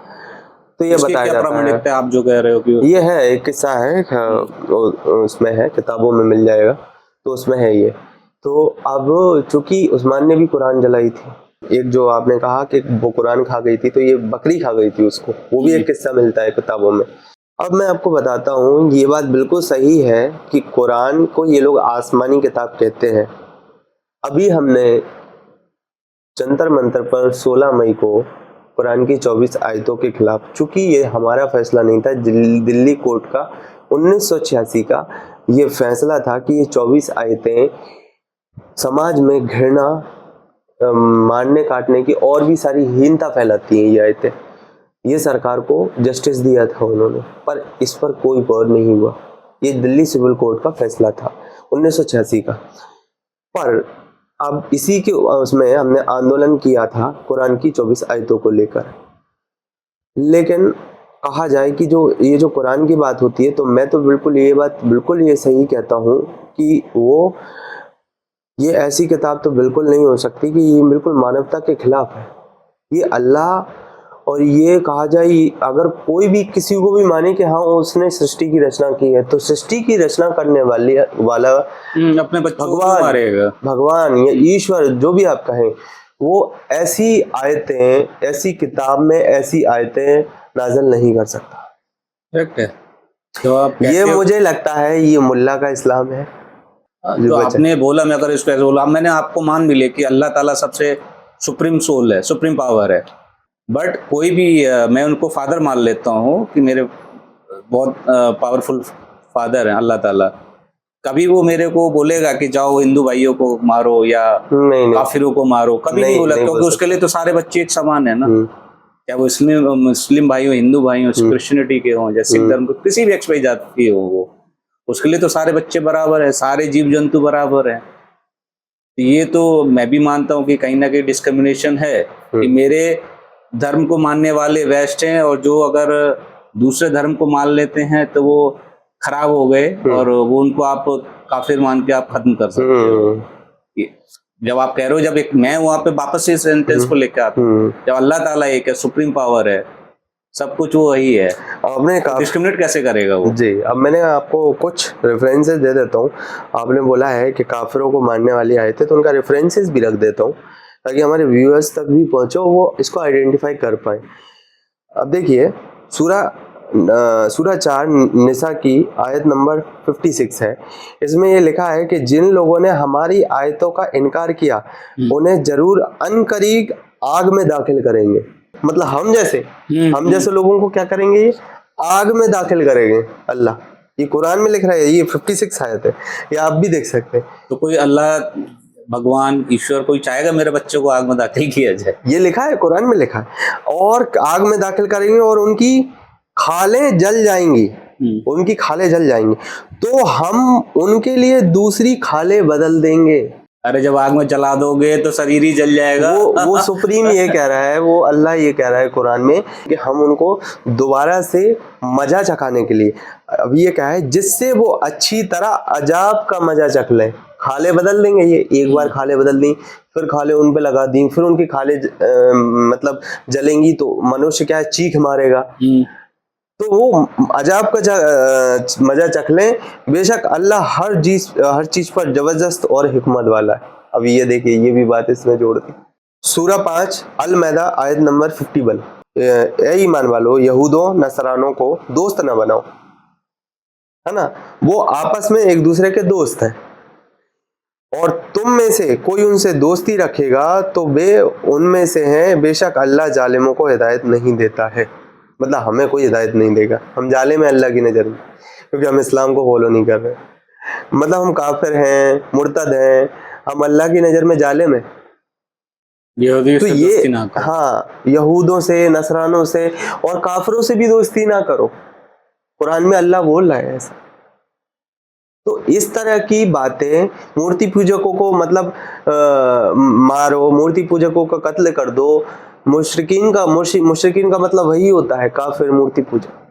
तो ये इसकी बताया क्या जाता प्रामाणिकता है, है आप जो कह रहे हो कि ये है एक किस्सा है, उसमें है, किताबों में मिल जाएगा, तो उसमें है ये। तो अब चूंकि उस्मान ने भी कुरान जलाई थी, एक जो आपने कहा कि वो कुरान खा गई थी, तो ये बकरी खा गई थी उसको, वो भी एक किस्सा मिलता है किताबों में। अब मैं आपको बताता हूँ, ये बात बिल्कुल सही है कि कुरान को ये लोग आसमानी किताब कहते हैं। अभी हमने जंतर मंतर पर 16 मई को कुरान की 24 आयतों के खिलाफ, चूंकि ये हमारा फैसला नहीं था, दिल्ली कोर्ट का 1986 का ये फैसला था कि ये 24 आयतें समाज में घृणा, मारने काटने की और भी सारी हीनता फैलाती हैं। ये आयतें, ये सरकार को जस्टिस दिया था उन्होंने, पर इस पर कोई गौर नहीं हुआ। ये दिल्ली सिविल कोर्ट का फैसला था 1986 का। पर अब इसी के उसमें हमने आंदोलन किया था कुरान की 24 आयतों को लेकर। लेकिन कहा जाए कि जो कुरान की बात होती है, तो मैं तो बिल्कुल ये सही कहता हूँ कि ये ऐसी किताब तो बिल्कुल नहीं हो सकती कि ये बिल्कुल मानवता के खिलाफ है। ये अल्लाह, और ये कहा जाए अगर कोई भी किसी को भी माने कि हाँ उसने सृष्टि की रचना की है, तो सृष्टि की रचना करने वाला अपने बच्चों को मारेगा, भगवान या ईश्वर जो भी आप कहें, वो ऐसी आयतें, ऐसी किताब में ऐसी आयतें नाज़िल नहीं कर सकता। करेक्ट है। तो आप ये मुझे लगता है ये मुल्ला का इस्लाम है। जो आपने बोला, मैं अगर इसको ऐसे बोला, मैंने आपको मान भी लिया कि अल्लाह ताला सबसे सुप्रीम सोल है, सुप्रीम पावर है, बट कोई भी मैं उनको फादर मान लेता हूँ कि मेरे बहुत पावरफुल फादर हैं अल्लाह ताला। कभी वो मेरे को बोलेगा कि जाओ हिंदू भाइयों को मारो या नहीं, काफिरों को मारो, कभी नहीं बोला, क्योंकि उसके लिए तो सारे बच्चे एक समान है ना। क्या वो मुस्लिम भाई हो, हिंदू भाई हो, क्रिश्चियनिटी के हों या सिख धर्म, किसी भी एक्स जाति के हो, वो उसके लिए तो सारे बच्चे बराबर है, सारे जीव जंतु बराबर है। ये तो मैं भी मानता हूँ कि कहीं ना कहीं डिस्क्रिमिनेशन है कि मेरे धर्म को मानने वाले वेस्ट हैं, और जो अगर दूसरे धर्म को मान लेते हैं तो वो खराब हो गए, और वो उनको आप काफिर मान के आप खत्म कर सकते हो। जब आप कह रहे हो, जब एक मैं वहां पे वापस इस सेंटेंस को लेकर आता हूँ, जब अल्लाह ताला एक है, सुप्रीम पावर है, सब कुछ वो वही है, आपने डिस्क्रिमिनेट कैसे करेगा वो? जी, अब मैंने आपको कुछ रेफरेंसेस दे देता हूँ। आपने बोला है कि काफिरों को मानने वाली आयतें, तो उनका रेफरेंसेस भी रख देता हूँ ताकि हमारे व्यूअर्स तक भी पहुँचो, वो इसको आइडेंटिफाई कर पाए। अब देखिए, सूरा 4 निसा की आयत नंबर 56 है। इसमें ये लिखा है कि जिन लोगों ने हमारी आयतों का इनकार किया, उन्हें जरूर अनकरीब आग में दाखिल करेंगे। मतलब हम जैसे लोगों को क्या करेंगे, ये आग में दाखिल करेंगे अल्लाह। ये कुरान में लिख रहा है, ये 56 आयत है, ये आप भी देख सकते हैं। तो कोई अल्लाह, भगवान, ईश्वर कोई चाहेगा मेरे बच्चे को आग में दाखिल किया जाए? ये लिखा है, कुरान में लिखा है। और आग में दाखिल करेंगे और उनकी खालें जल जाएंगी, उनकी खालें जल जाएंगी, तो हम उनके लिए दूसरी खालें बदल देंगे। अरे जब आग में जला दोगे तो शरीर ही जल जाएगा। वो सुप्रीम ये कह रहा है, वो अल्लाह ये कह रहा है कुरान में कि हम उनको दोबारा से मजा चखाने के लिए, अब ये क्या है, जिससे वो अच्छी तरह अजाब का मजा चख लें। खाले बदल देंगे, ये एक बार खाले बदल दी, फिर खाले उन पे लगा दी, फिर उनकी खाले मतलब जलेंगी, तो मनुष्य क्या है, चीख मारेगा, तो वो अजाब का मजा चख लें। बेशक अल्लाह हर चीज पर जबरदस्त और हिकमत वाला है। अब ये देखिए, ये भी बात इसमें जोड़ दी। सूरा 5 अल मैदा आयत नंबर 51, ए ईमान वालो, यहूदों नसरानों को दोस्त न बनाओ, है ना, वो आपस में एक दूसरे के दोस्त हैं, और तुम में से कोई उनसे दोस्ती रखेगा तो वे उनमें से हैं। बेशक अल्लाह जालिमों को हिदायत नहीं देता है। मतलब हमें कोई हिदायत नहीं देगा, हम जालिम हैं अल्लाह की नज़र में, क्योंकि हम इस्लाम को फॉलो नहीं कर रहे। मतलब हम काफिर हैं, मुर्तद हैं, हम अल्लाह की नज़र में जालिम हैं। तो ये, हाँ, यहूदों से, नसरानों से और काफिरों से भी दोस्ती ना करो। कुरान में अल्लाह बोल रहा है ऐसा। तो इस तरह की बातें, मूर्ति पूजकों को मतलब मारो, मूर्ति पूजकों का कत्ल कर दो, मुशरिकीन का मतलब वही होता है काफिर, मूर्ति पूजक।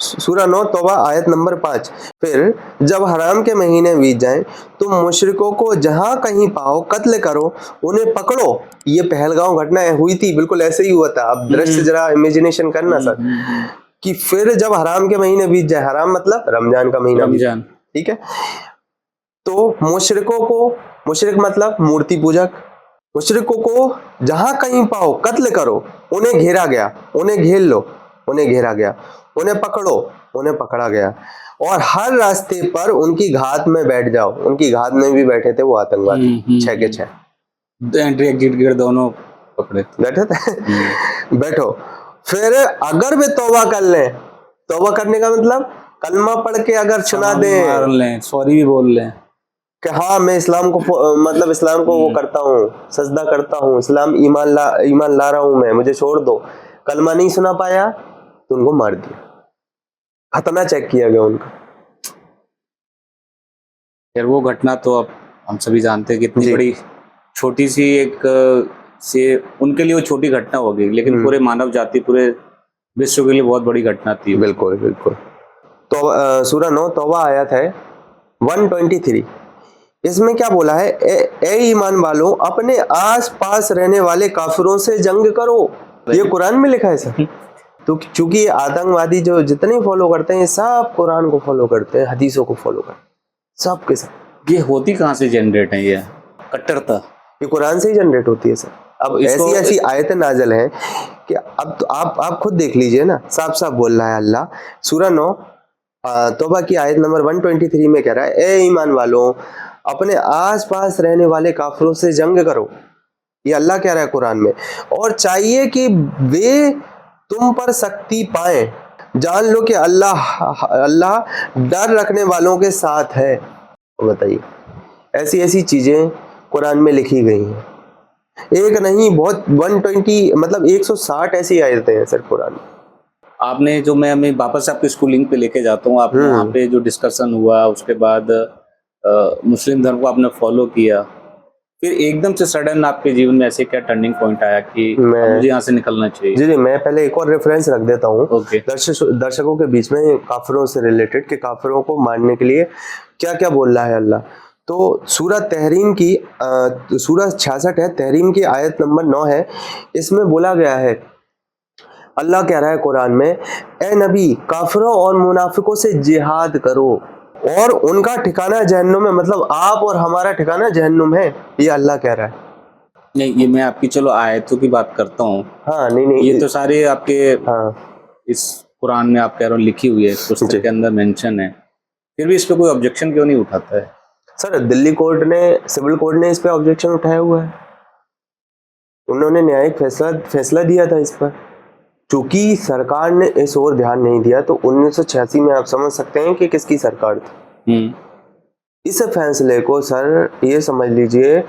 सूरा 9 तौबा आयत नंबर 5। फिर जब हराम के महीने बीत जाएं तुम मुशरिकों को जहां कहीं पाओ कत्ल करो, उन्हें पकड़ो। ये पहलगांव घटना हुई थी, बिल्कुल ऐसे ही हुआ था। अब दृश्य जरा इमेजिनेशन करना सर, कि फिर जब हराम के महीने बीत जाए, हराम मतलब रमजान का महीना, रमजान, ठीक है, तो मुशरिकों को, मुशरिक मतलब मूर्ति पूजक, मुशरिकों को जहां कहीं पाओ कत्ल करो, उन्हें घेरा गया, उन्हें घेर लो, उन्हें घेरा गया, उन्हें पकड़ो, उन्हें पकड़ा गया, और हर रास्ते पर उनकी घात में बैठ जाओ। उनकी घात में भी बैठे थे वो आतंकवादी, 6 के 6 एंट्री एग्जिट गेट दोनों पकड़े बैठे थे। बैठो, फिर अगर वे तौबा कर लें, तौबा करने का मतलब कलमा पढ़ के अगर सुना दें, सॉरी भी बोल लें कि हाँ मैं इस्लाम को मतलब इस्लाम को वो करता हूँ, सजदा करता हूँ, इस्लाम ईमान ला रहा हूँ मैं, मुझे छोड़ दो, कलमा नहीं सुना पाया तो उनको मार दिया, खतना चेक किया गया उनका। यार वो घटना तो अब हम सभी जानते हैं कि इतनी बड़ी, छोटी सी एक से उनके लिए वो छोटी घटना हो गई, लेकिन पूरे मानव जाति, पूरे विश्व के लिए बहुत बड़ी घटना थी। बिल्कुल बिल्कुल। तो सूरा 9 तौबा आयत है 123। इसमें क्या बोला है? ए ईमान वालों, अपने आस पास रहने वाले काफिरों से जंग करो। ये कुरान में लिखा है सर। तो चूंकि ये आतंकवादी जो जितने फॉलो करते हैं, सब कुरान को फॉलो करते हैं, हदीसों को फॉलो करते हैं, सब के सब। ये होती कहाँ से जनरेट है? ये कट्टरता ये कुरान से ही जनरेट होती है सर। अब ऐसी आयतें नाज़िल हैं कि अब तो आप खुद देख लीजिए ना, साफ साफ बोल रहा है अल्लाह। सूरा 9 तौबा की आयत नंबर 123 में कह रहा है, ए ईमान वालों, अपने आस पास रहने वाले काफिरों से जंग करो। ये अल्लाह कह रहा है कुरान में। और चाहिए कि वे तुम पर सख्ती पाए, जान लो कि अल्लाह डर रखने वालों के साथ है। बताइए, ऐसी ऐसी चीजें कुरान में लिखी गई हैं, एक नहीं बहुत 120 मतलब 160 ऐसी आयतें हैं सर कुरान में। आपने जो, मैं वापस आपके स्कूलिंग पे लेके जाता हूँ, आपने वहाँ पे जो डिस्कशन हुआ, उसके बाद मुस्लिम धर्म को आपने फॉलो किया, फिर एकदम से सडन आपके जीवन में ऐसे क्या टर्निंग पॉइंट आया कि मुझे यहाँ से निकलना चाहिए? जी मैं पहले एक और रेफरेंस रख देता हूँ दर्शकों के बीच में, काफिरों से रिलेटेड, कि काफिरों को मारने के लिए क्या क्या बोल रहा है अल्लाह। तो सूरह तहरीम की सूरह 66 है, तहरीम की आयत नंबर 9 है। इसमें बोला गया है, अल्लाह कह रहा है कुरान में, ए नबी, काफिरों और मुनाफिकों से जिहाद करो और उनका ठिकाना जहन्नुम में, मतलब आप और हमारा ठिकाना जहन्नुम है, ये अल्लाह कह रहा है। नहीं, ये मैं आपकी चलो आयतों की बात करता हूँ। हाँ नहीं ये तो सारे आपके इस कुरान में आप कह रहे हो लिखी हुई है, पुस्तक के अंदर मेंशन है, फिर भी इस पे कोई ऑब्जेक्शन क्यों नहीं उठाता है? सर दिल्ली कोर्ट ने, सिविल कोर्ट ने इस पे ऑब्जेक्शन उठाया हुआ है, उन्होंने न्यायिक फैसला दिया था इस पर। चूंकि सरकार ने इस ओर ध्यान नहीं दिया, तो 1986 में आप समझ सकते हैं कि किसकी सरकार थी। इस फैसले को सर ये समझ लीजिए,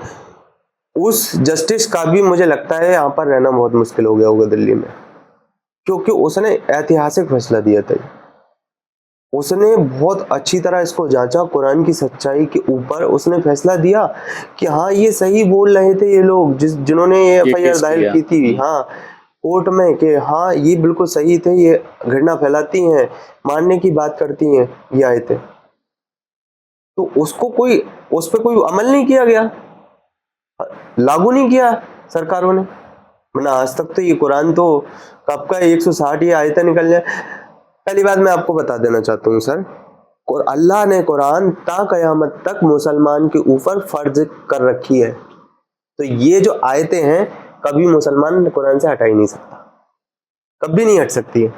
उस जस्टिस का भी मुझे लगता है यहाँ पर रहना बहुत मुश्किल हो गया होगा दिल्ली में, क्योंकि उसने ऐतिहासिक फैसला दिया था। उसने बहुत अच्छी तरह इसको जांचा, कुरान की सच्चाई के ऊपर उसने फैसला दिया कि हाँ ये सही बोल रहे थे ये लोग, जिन्होंने ये एफआईआर दायर की थी हाँ कोर्ट में, कि हाँ ये बिल्कुल सही थे, ये घृणा फैलाती हैं, मारने की बात करती हैं ये आयतें। तो उसको उस पर कोई अमल नहीं किया गया, लागू नहीं किया सरकारों ने। मैंने आज तक तो ये कुरान तो कब का 160 ये आयतें निकल जाए। पहली बात मैं आपको बता देना चाहता हूँ सर, और अल्लाह ने कुरान ता कयामत तक मुसलमान के ऊपर फर्ज कर रखी है। तो ये जो आयतें हैं कभी मुसलमान कुरान से हटा ही नहीं सकता, कभी नहीं हट सकती है,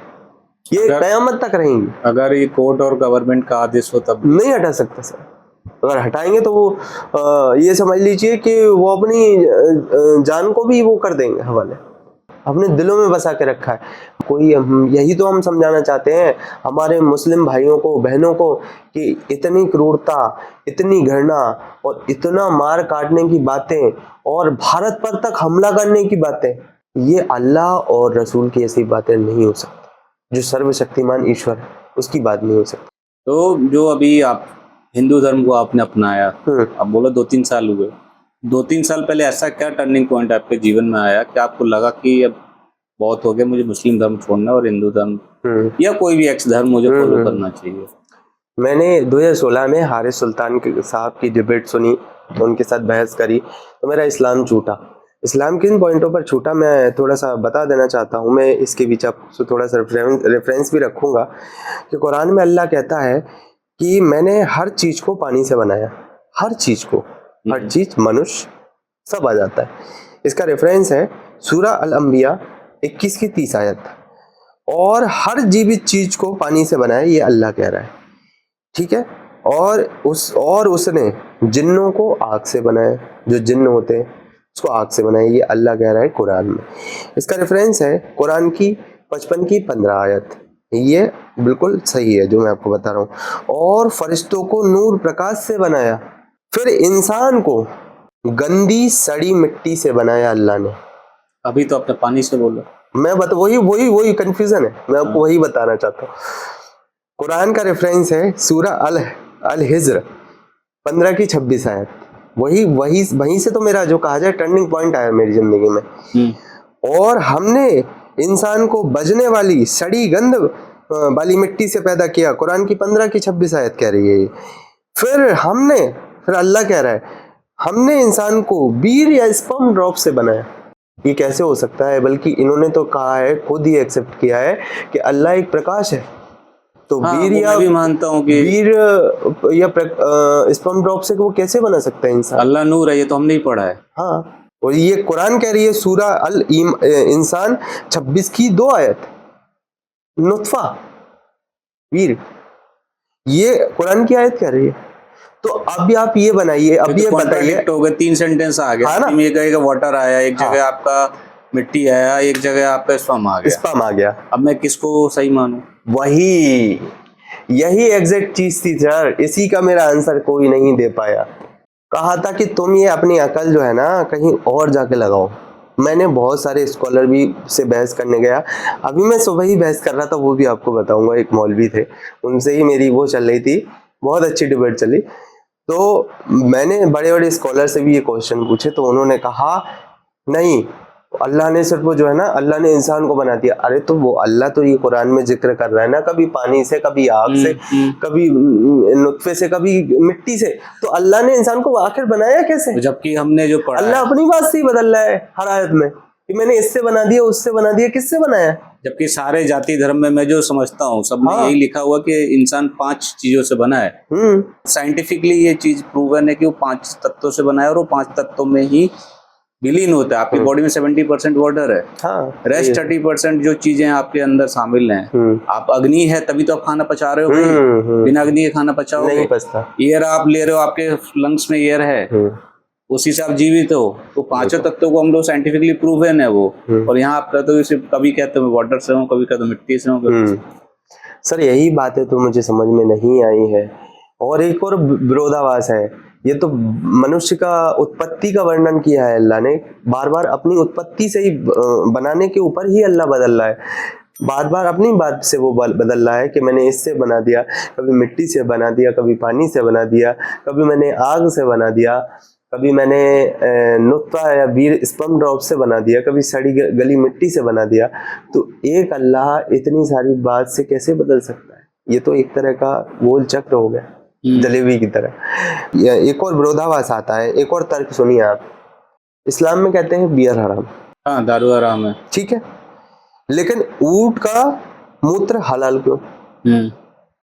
ये कयामत तक रहेंगी। अगर ये कोर्ट और गवर्नमेंट का आदेश हो तब नहीं हटा सकता सर। अगर हटाएंगे तो वो ये समझ लीजिए कि वो अपनी जान को भी वो कर देंगे हवाले, अपने दिलों में बसा के रखा है। कोई यही तो हम समझाना चाहते हैं हमारे मुस्लिम भाइयों को, बहनों को, कि इतनी क्रूरता, इतनी घृणा और इतना मार काटने की बातें और भारत पर तक हमला करने की बातें, ये अल्लाह और रसूल की ऐसी बातें नहीं हो सकती। जो सर्वशक्तिमान ईश्वर है उसकी बात नहीं हो सकती। तो जो अभी आप हिंदू धर्म को आपने अपनाया, हम्म। अब बोला 2-3 साल हुए, 2-3 साल पहले ऐसा क्या टर्निंग पॉइंट आपके जीवन में आया कि आपको लगा कि अब बहुत हो गया, मुझे मुस्लिम धर्म छोड़ना और हिंदू धर्म या कोई भी एक्स धर्म मुझे फॉलो करना चाहिए? मैंने 2016 में हारिस सुल्तान साहब की डिबेट सुनी, उनके साथ बहस करी, तो मेरा इस्लाम छूटा। इस्लाम किन पॉइंटों पर छूटा मैं थोड़ा सा बता देना चाहता हूँ। मैं इसके बीच आपसे थोड़ा सा रेफरेंस भी रखूँगा कि कुरान में अल्लाह कहता है कि मैंने हर चीज़ को पानी से बनाया, हर चीज़ को, हर चीज़, मनुष्य सब आ जाता है। इसका रेफरेंस है सूरा अल अंबिया 21 की 30 आयत। और हर जीवित चीज़ को पानी से बनाया, ये अल्लाह कह रहा है, ठीक है। और उसने जिन्नों को आग से बनाया, जो जिन्न होते हैं उसको आग से बनाया, ये अल्लाह कह रहा है कुरान में। इसका रेफरेंस है कुरान की 55 की 15 आयत। ये बिल्कुल सही है जो मैं आपको बता रहा हूँ। और फरिश्तों को नूर प्रकाश से बनाया, फिर इंसान को गंदी सड़ी मिट्टी से बनाया अल्लाह ने। अभी तो आपने पानी से बोला। मैं बता वही कंफ्यूजन है, मैं आपको वही बताना चाहता हूँ। कुरान का रेफरेंस है सूरा अल हिज्र 15 की 26 आयत। वहीं से तो मेरा जो कहा जाए टर्निंग पॉइंट आया मेरी जिंदगी में। और हमने इंसान को बजने वाली सड़ी गंध वाली मिट्टी से पैदा किया, कुरान की 15 की 26 आयत कह रही है ये। फिर अल्लाह कह रहा है हमने इंसान को बीर या स्पर्म ड्रॉप से बनाया। ये कैसे हो सकता है? बल्कि इन्होंने तो कहा है, खुद ही एक्सेप्ट किया है कि अल्लाह एक प्रकाश है। तो हाँ, वीर या मैं भी मानता हूँ कि वीर या स्पर्म ड्रॉप से वो कैसे बना सकता है इंसान? अल्लाह नूर है, ये तो हमने ही पढ़ा है। हाँ, और ये कुरान कह रही है सूरा अल इंसान 26 की 2 आयत, नुत्फा वीर, ये कुरान की आयत कह रही है। तो अब आप ये बनाइए, अब ये बताइए, हो गए, 3 सेंटेंस आ गया। हाँ ना? एक जगह वाटर आया, एक जगह आपका मिट्टी आया, एक जगह आपका स्पर्म आ गया। स्पर्म आ गया। अब मैं किसको सही मानूं? यही एग्जैक्ट चीज थी सर, इसी का मेरा आंसर कोई नहीं दे पाया। कहा था कि तुम ये अपनी अकल जो है ना कहीं और जाके लगाओ। मैंने बहुत सारे स्कॉलर भी से बहस करने गया, अभी मैं सुबह ही बहस कर रहा था, वो भी आपको बताऊंगा। एक मौलवी थे, उनसे ही मेरी वो चल रही थी, बहुत अच्छी डिबेट चली। तो मैंने बड़े बड़े स्कॉलर से भी ये क्वेश्चन पूछे, तो उन्होंने कहा नहीं, अल्लाह ने सिर्फ वो जो है ना, अल्लाह ने इंसान को बना दिया। अरे तो वो अल्लाह तो ये कुरान में जिक्र कर रहा है ना, कभी पानी से, कभी आग से, कभी नुत्फे से, कभी मिट्टी से, तो अल्लाह ने इंसान को आखिर बनाया कैसे? जबकि हमने जो पढ़ा अल्लाह अपनी बात से ही बदल रहा है हर आयत में कि मैंने इससे बना दिया, उससे बना दिया। किससे बनाया? जबकि सारे जाति धर्म में मैं जो समझता हूँ सब में यही लिखा हुआ कि इंसान 5 चीजों से बना है। साइंटिफिकली ये चीज प्रूवन है कि वो 5 तत्वों से बना है, और वो 5 तत्वों में ही विलीन होता है। आपकी बॉडी में 70% वाटर है, रेस्ट 30% जो चीजें आपके अंदर शामिल हैं। आप अग्नि है तभी तो आप खाना पचा रहे हो भाई, बिना अग्नि के खाना पचाओगे नहीं पचता। एयर आप ले रहे हो, आपके लंग्स में एयर है, उसी से आप जीवित हो। तो 5 तत्वों को हम लोग साइंटिफिकली प्रूवन है वो। और यहाँ आप कहते हो सिर्फ, कभी कहते हो वाटर से हूँ, कभी कहते हो मिट्टी से हूँ। सर यही बात है तो मुझे समझ में नहीं आई है। और एक और विरोधाभास है, ये तो मनुष्य का उत्पत्ति का वर्णन किया है अल्लाह ने, बार बार अपनी उत्पत्ति से ही बनाने के ऊपर ही अल्लाह बदल रहा है, बार बार अपनी बात से वो बदल रहा है कि मैंने इससे बना दिया, कभी मिट्टी से बना दिया, कभी पानी से बना दिया, कभी मैंने आग से बना दिया, कभी मैंने नुत्फा या वीर स्पर्म ड्रॉप से बना दिया, कभी सड़ी गली मिट्टी से बना दिया। तो एक अल्लाह इतनी सारी बात से कैसे बदल सकता है? ये तो एक तरह का गोल चक्र हो गया, जलेबी की तरह। एक और विरोधाभास आता है, एक और तर्क सुनिए आप। इस्लाम में कहते हैं बियर हराम, हाँ दारू हराम है, ठीक है, लेकिन ऊंट का मूत्र हलाल क्यों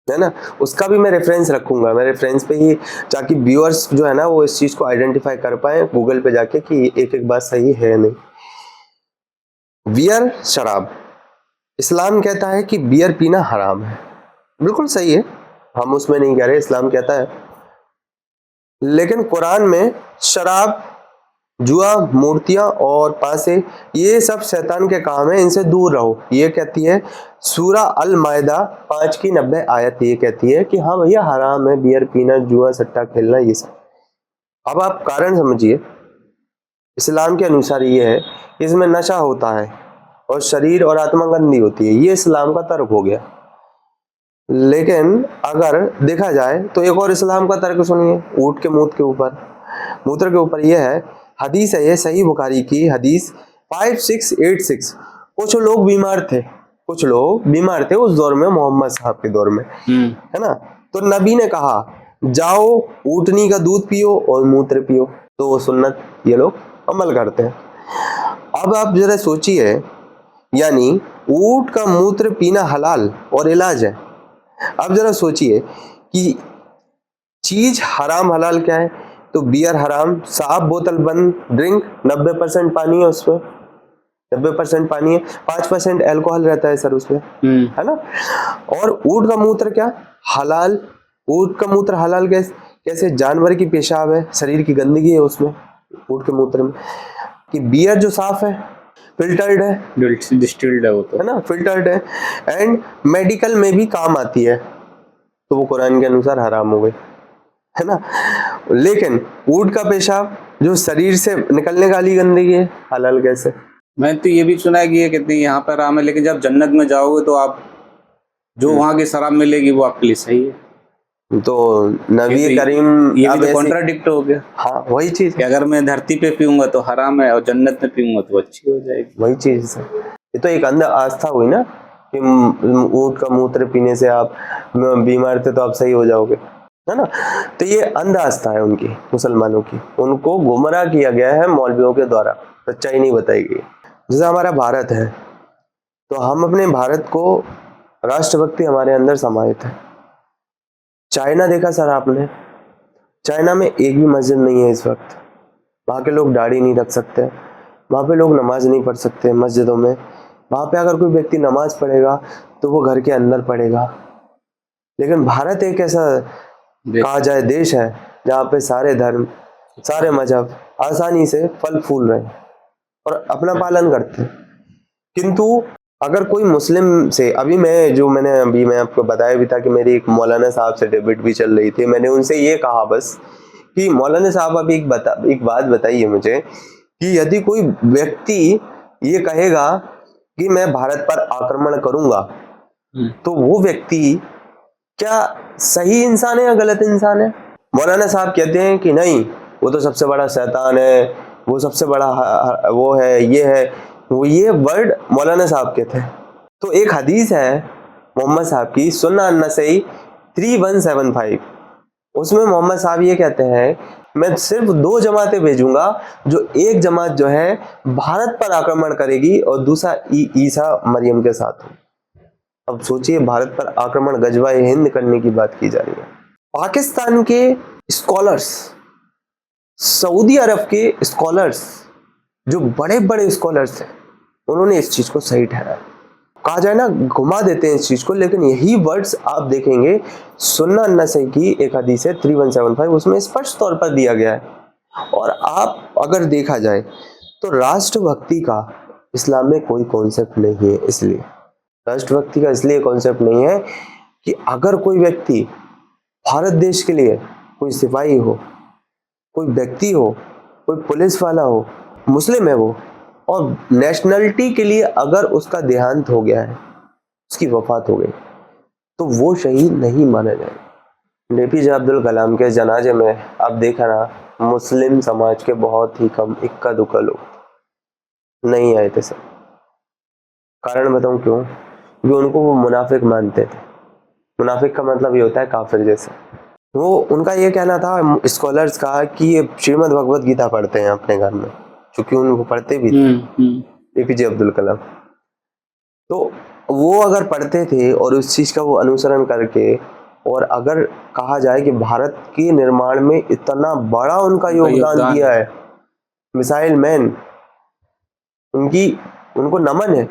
है ना? उसका भी मैं रेफरेंस रखूंगा, मैं रेफरेंस पे ही, ताकि व्यूअर्स जो है ना वो इस चीज को आइडेंटिफाई कर पाए गूगल पे जाके कि एक एक बात सही है या नहीं। बियर शराब, इस्लाम कहता है कि बियर पीना हराम है, बिल्कुल सही है, हम उसमें नहीं कह रहे, इस्लाम कहता है। लेकिन कुरान में शराब, जुआ, मूर्तियां और पासे, ये सब शैतान के काम है, इनसे दूर रहो, ये कहती है सूरा अल मायदा 5 की 90 आयत। ये कहती है कि हाँ भैया हराम है बियर पीना, जुआ सट्टा खेलना, ये सब। अब आप कारण समझिए, इस्लाम के अनुसार ये है कि इसमें नशा होता है और शरीर और आत्मा गंदी होती है, ये इस्लाम का तर्क हो गया। लेकिन अगर देखा जाए तो एक और इस्लाम का तर्क सुनिए ऊंट के मूत्र के ऊपर। यह है, हदीस है ये, सही बुखारी की हदीस 5686। कुछ लोग बीमार थे उस दौर में, मोहम्मद साहब के दौर में, है ना। तो नबी ने कहा जाओ ऊँटनी का दूध पियो और मूत्र पियो। तो वो सुन्नत ये लोग अमल करते हैं। अब आप जरा सोचिए, यानी ऊँट का मूत्र पीना हलाल और इलाज है। अब जरा सोचिए कि चीज हराम हलाल क्या है। तो बियर हराम, साफ बोतल बंद ड्रिंक, 90% पानी है उसमें, 90% पानी है, 5% अल्कोहल रहता है सर उसमें, है ना। और ऊँट का मूत्र क्या हलाल। ऊँट का मूत्र हलाल कैसे? जानवर की पेशाब है, शरीर की गंदगी है उसमें ऊँट के मूत्र में। कि बियर जो साफ है, फिल्टर्ड है, डिस्टिल्ड है वो तो, है ना, फिल्टर्ड है, एंड मेडिकल में भी काम आती है, तो वो कुरान के अनुसार हराम हो गई, है ना। लेकिन ऊँट का पेशाब जो शरीर से निकलने वाली गंदगी है, हलाल कैसे? मैंने तो ये भी सुना है कि ये कहते हैं यहाँ पर हराम है, लेकिन जब जन्नत में जाओगे तो आप जो वहाँ की शराब मिलेगी वो आपके लिए सही है। तो नबी करीम ये अब भी तो ऐसी, कॉन्ट्राडिक्ट हो गया हाँ वही चीज कि अगर मैं धरती पे पीऊंगा तो हराम है और जन्नत में पीऊंगा तो अच्छी हो जाएगी। वही चीज है। ये तो एक अंध आस्था हुई ना कि ऊँट का मूत्र पीने से आप बीमार थे तो आप सही हो जाओगे, है ना। तो ये अंध आस्था है उनकी, मुसलमानों की, उनको गुमराह किया गया है मौलवियों के द्वारा, सच्चाई नहीं बताई गई। जैसे हमारा भारत है, तो हम अपने भारत को, राष्ट्रभक्ति हमारे अंदर समाहित है। चाइना देखा सर आपने, चाइना में एक भी मस्जिद नहीं है इस वक्त। वहाँ के लोग दाढ़ी नहीं रख सकते, वहाँ पे लोग नमाज नहीं पढ़ सकते मस्जिदों में। वहाँ पे अगर कोई व्यक्ति नमाज पढ़ेगा तो वो घर के अंदर पढ़ेगा। लेकिन भारत एक ऐसा कहा जाए देश है जहाँ पे सारे धर्म, सारे मजहब आसानी से फल फूल रहे हैं और अपना पालन करते हैं। किंतु अगर कोई मुस्लिम से, मैं आपको बताया भी था कि मेरी एक मौलाना साहब से डिबेट भी चल रही थी। मैंने उनसे ये कहा बस कि मौलाना साहब आप एक बात बताइए मुझे कि यदि कोई व्यक्ति ये कहेगा कि मैं भारत पर आक्रमण करूंगा, तो वो व्यक्ति क्या सही इंसान है या गलत इंसान है? मौलाना साहब कहते हैं कि नहीं, वो तो सबसे बड़ा शैतान है, वो सबसे बड़ा वो है, ये है वो, ये वर्ड मौलाना साहब के थे। तो एक हदीस है मोहम्मद साहब की, सुन्ना अन्नसई 3175, उसमें मोहम्मद साहब ये कहते हैं मैं सिर्फ 2 जमातें भेजूंगा, जो एक जमात जो है भारत पर आक्रमण करेगी और दूसरा ईसा मरियम के साथ हो। अब सोचिए, भारत पर आक्रमण, गजवाए हिंद करने की बात की जा रही है। पाकिस्तान के स्कॉलर्स, सऊदी अरब के स्कॉलर्स, जो बड़े बड़े स्कॉलर्स हैं, उन्होंने इस चीज को सही ठहराया। कहा जाए ना, घुमा देते हैं इस चीज को, लेकिन यही वर्ड्स आप देखेंगे सुन्ना नसई की एक हदीस है 3175, उसमें स्पष्ट तौर पर दिया गया है। और आप अगर देखा जाए तो राष्ट्रभक्ति का इस्लाम में कोई कॉन्सेप्ट नहीं है। इसलिए राष्ट्रभक्ति का इसलिए कॉन्सेप्ट नहीं है कि अगर कोई व्यक्ति भारत देश के लिए, कोई सिपाही हो, कोई व्यक्ति हो, कोई पुलिस वाला हो, मुस्लिम है वो, और नेशनलिटी के लिए अगर उसका देहांत हो गया है, उसकी वफात हो गई, तो वो शहीद नहीं माना जाएगा। एपीजे अब्दुल कलाम के जनाजे में आप देखा ना, मुस्लिम समाज के बहुत ही कम, इक्का दुक्का लोग नहीं आए थे सर। कारण बताऊं क्यों? क्योंकि उनको वो मुनाफिक मानते थे। मुनाफिक का मतलब ये होता है काफिर जैसे। वो उनका ये कहना था स्कॉलर्स का कि ये श्रीमद् भगवत गीता पढ़ते हैं अपने घर में, क्योंकि उनको पढ़ते भी थे एपीजे अब्दुल कलाम। तो वो अगर पढ़ते थे और उस चीज का वो अनुसरण करके, और अगर कहा जाए कि भारत के निर्माण में इतना बड़ा उनका योगदान दिया है, मिसाइल मैन, उनको नमन है।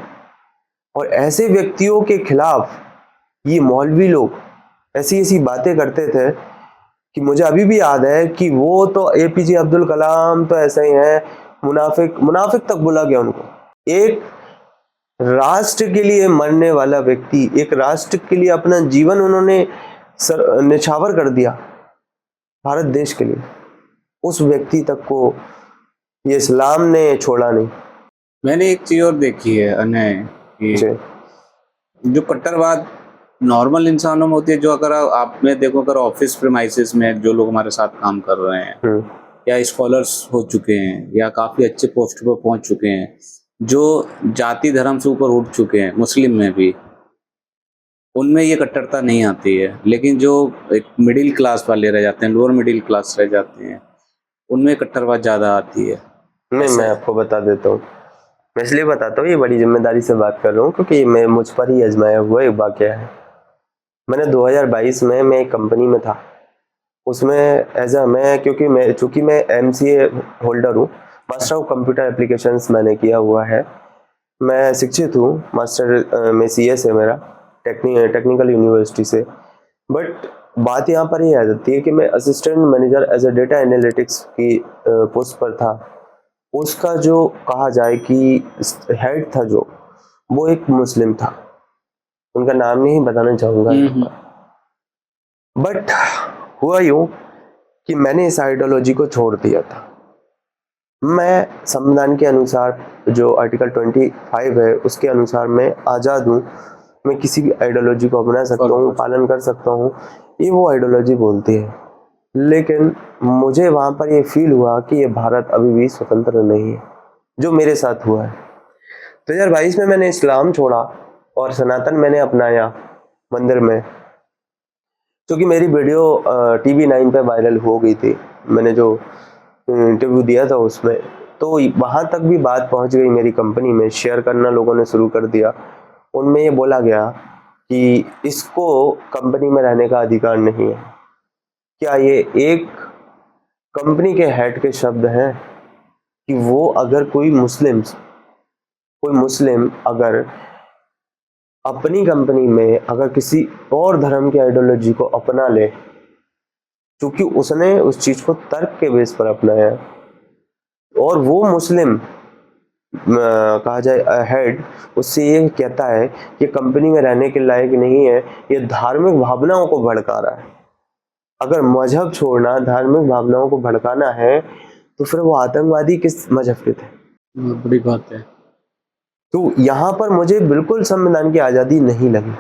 और ऐसे व्यक्तियों के खिलाफ ये मौलवी लोग ऐसी ऐसी बातें करते थे कि मुझे अभी भी याद है कि वो तो एपीजे अब्दुल कलाम तो ऐसे ही हैं, मुनाफिक तक बोला गया उनको। एक राष्ट्र के लिए मरने वाला व्यक्ति, एक राष्ट्र के लिए अपना जीवन उन्होंने निछावर कर दिया भारत देश के लिए, उस व्यक्ति तक को ये इस्लाम ने छोड़ा नहीं। मैंने एक चीज और देखी है अनय, कि जो कट्टरवाद नॉर्मल इंसानों में होती है, जो अगर आप में देखो, अगर ऑफिस प्रीमाइसेस में जो लोग हमारे साथ काम कर रहे हैं या स्कॉलर्स हो चुके हैं या काफ़ी अच्छे पोस्ट पर पहुंच चुके हैं, जो जाति धर्म से ऊपर उठ चुके हैं, मुस्लिम में भी, उनमें ये कट्टरता नहीं आती है। लेकिन जो एक मिडिल क्लास वाले रह जाते हैं, लोअर मिडिल क्लास रह जाते हैं, उनमें कट्टरवाद ज़्यादा आती है। नहीं, मैं आपको बता देता हूँ। मैं इसलिए बताता हूँ, ये बड़ी जिम्मेदारी से बात कर रहा हूँ क्योंकि मैं मुझ पर ही आजमाया हुआ एक वाकया है। मैंने 2022 में मैं एक कंपनी में था, उसमें चूँकि मैं MCA होल्डर हूँ, मास्टर ऑफ कंप्यूटर एप्लीकेशंस मैंने किया हुआ है। मैं शिक्षित हूँ, मास्टर में CS है मेरा, टेक्निकल यूनिवर्सिटी से। बट बात यहाँ पर ये आ जाती है कि मैं assistant manager as a data analytics की पोस्ट पर था। उसका जो कहा जाए कि हेड था जो, वो एक मुस्लिम था, उनका नाम नहीं बताना चाहूँगा। बट हुआ यूँ कि मैंने इस आइडियोलॉजी को छोड़ दिया था। मैं संविधान के अनुसार, जो आर्टिकल 25 है, उसके अनुसार मैं आज़ाद हूँ, मैं किसी भी आइडियोलॉजी को अपना सकता हूँ, पालन कर सकता हूँ, ये वो आइडियोलॉजी बोलती है। लेकिन मुझे वहाँ पर ये फील हुआ कि ये भारत अभी भी स्वतंत्र नहीं है, जो मेरे साथ हुआ है। 2022 में मैंने इस्लाम छोड़ा और सनातन मैंने अपनाया मंदिर में, क्योंकि मेरी वीडियो TV9 पे वायरल हो गई थी। मैंने जो इंटरव्यू दिया था उसमें, तो वहाँ तक भी बात पहुँच गई मेरी कंपनी में, शेयर करना लोगों ने शुरू कर दिया। उनमें ये बोला गया कि इसको कंपनी में रहने का अधिकार नहीं है। क्या ये एक कंपनी के हेड के शब्द हैं कि वो अगर कोई मुस्लिम अगर अपनी कंपनी में अगर किसी और धर्म की आइडियोलॉजी को अपना ले, क्योंकि उसने उस चीज को तर्क के बेस पर अपनाया, और वो मुस्लिम कहा जाए हेड उससे ये कहता है कि कंपनी में रहने के लायक नहीं है, ये धार्मिक भावनाओं को भड़का रहा है। अगर मजहब छोड़ना धार्मिक भावनाओं को भड़काना है, तो फिर वो आतंकवादी किस मजहब के थे? बड़ी बात है। तो यहाँ पर मुझे बिल्कुल संविधान की आज़ादी नहीं लगी।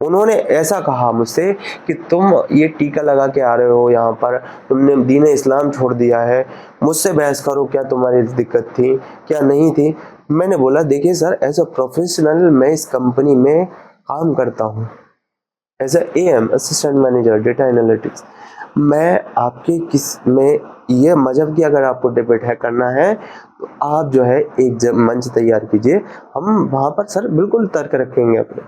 उन्होंने ऐसा कहा मुझसे कि तुम ये टीका लगा के आ रहे हो यहाँ पर, तुमने दीन इस्लाम छोड़ दिया है, मुझसे बहस करो, क्या तुम्हारी दिक्कत थी, क्या नहीं थी। मैंने बोला, देखिए सर, एज अ प्रोफेशनल मैं इस कंपनी में काम करता हूँ, as a AM assistant manager data analytics. मैं आपके में ये मजहब की अगर आपको डिबेट है करना है, तो आप जो है एक मंच तैयार कीजिए, हम वहाँ पर सर बिल्कुल तर्क रखेंगे अपने।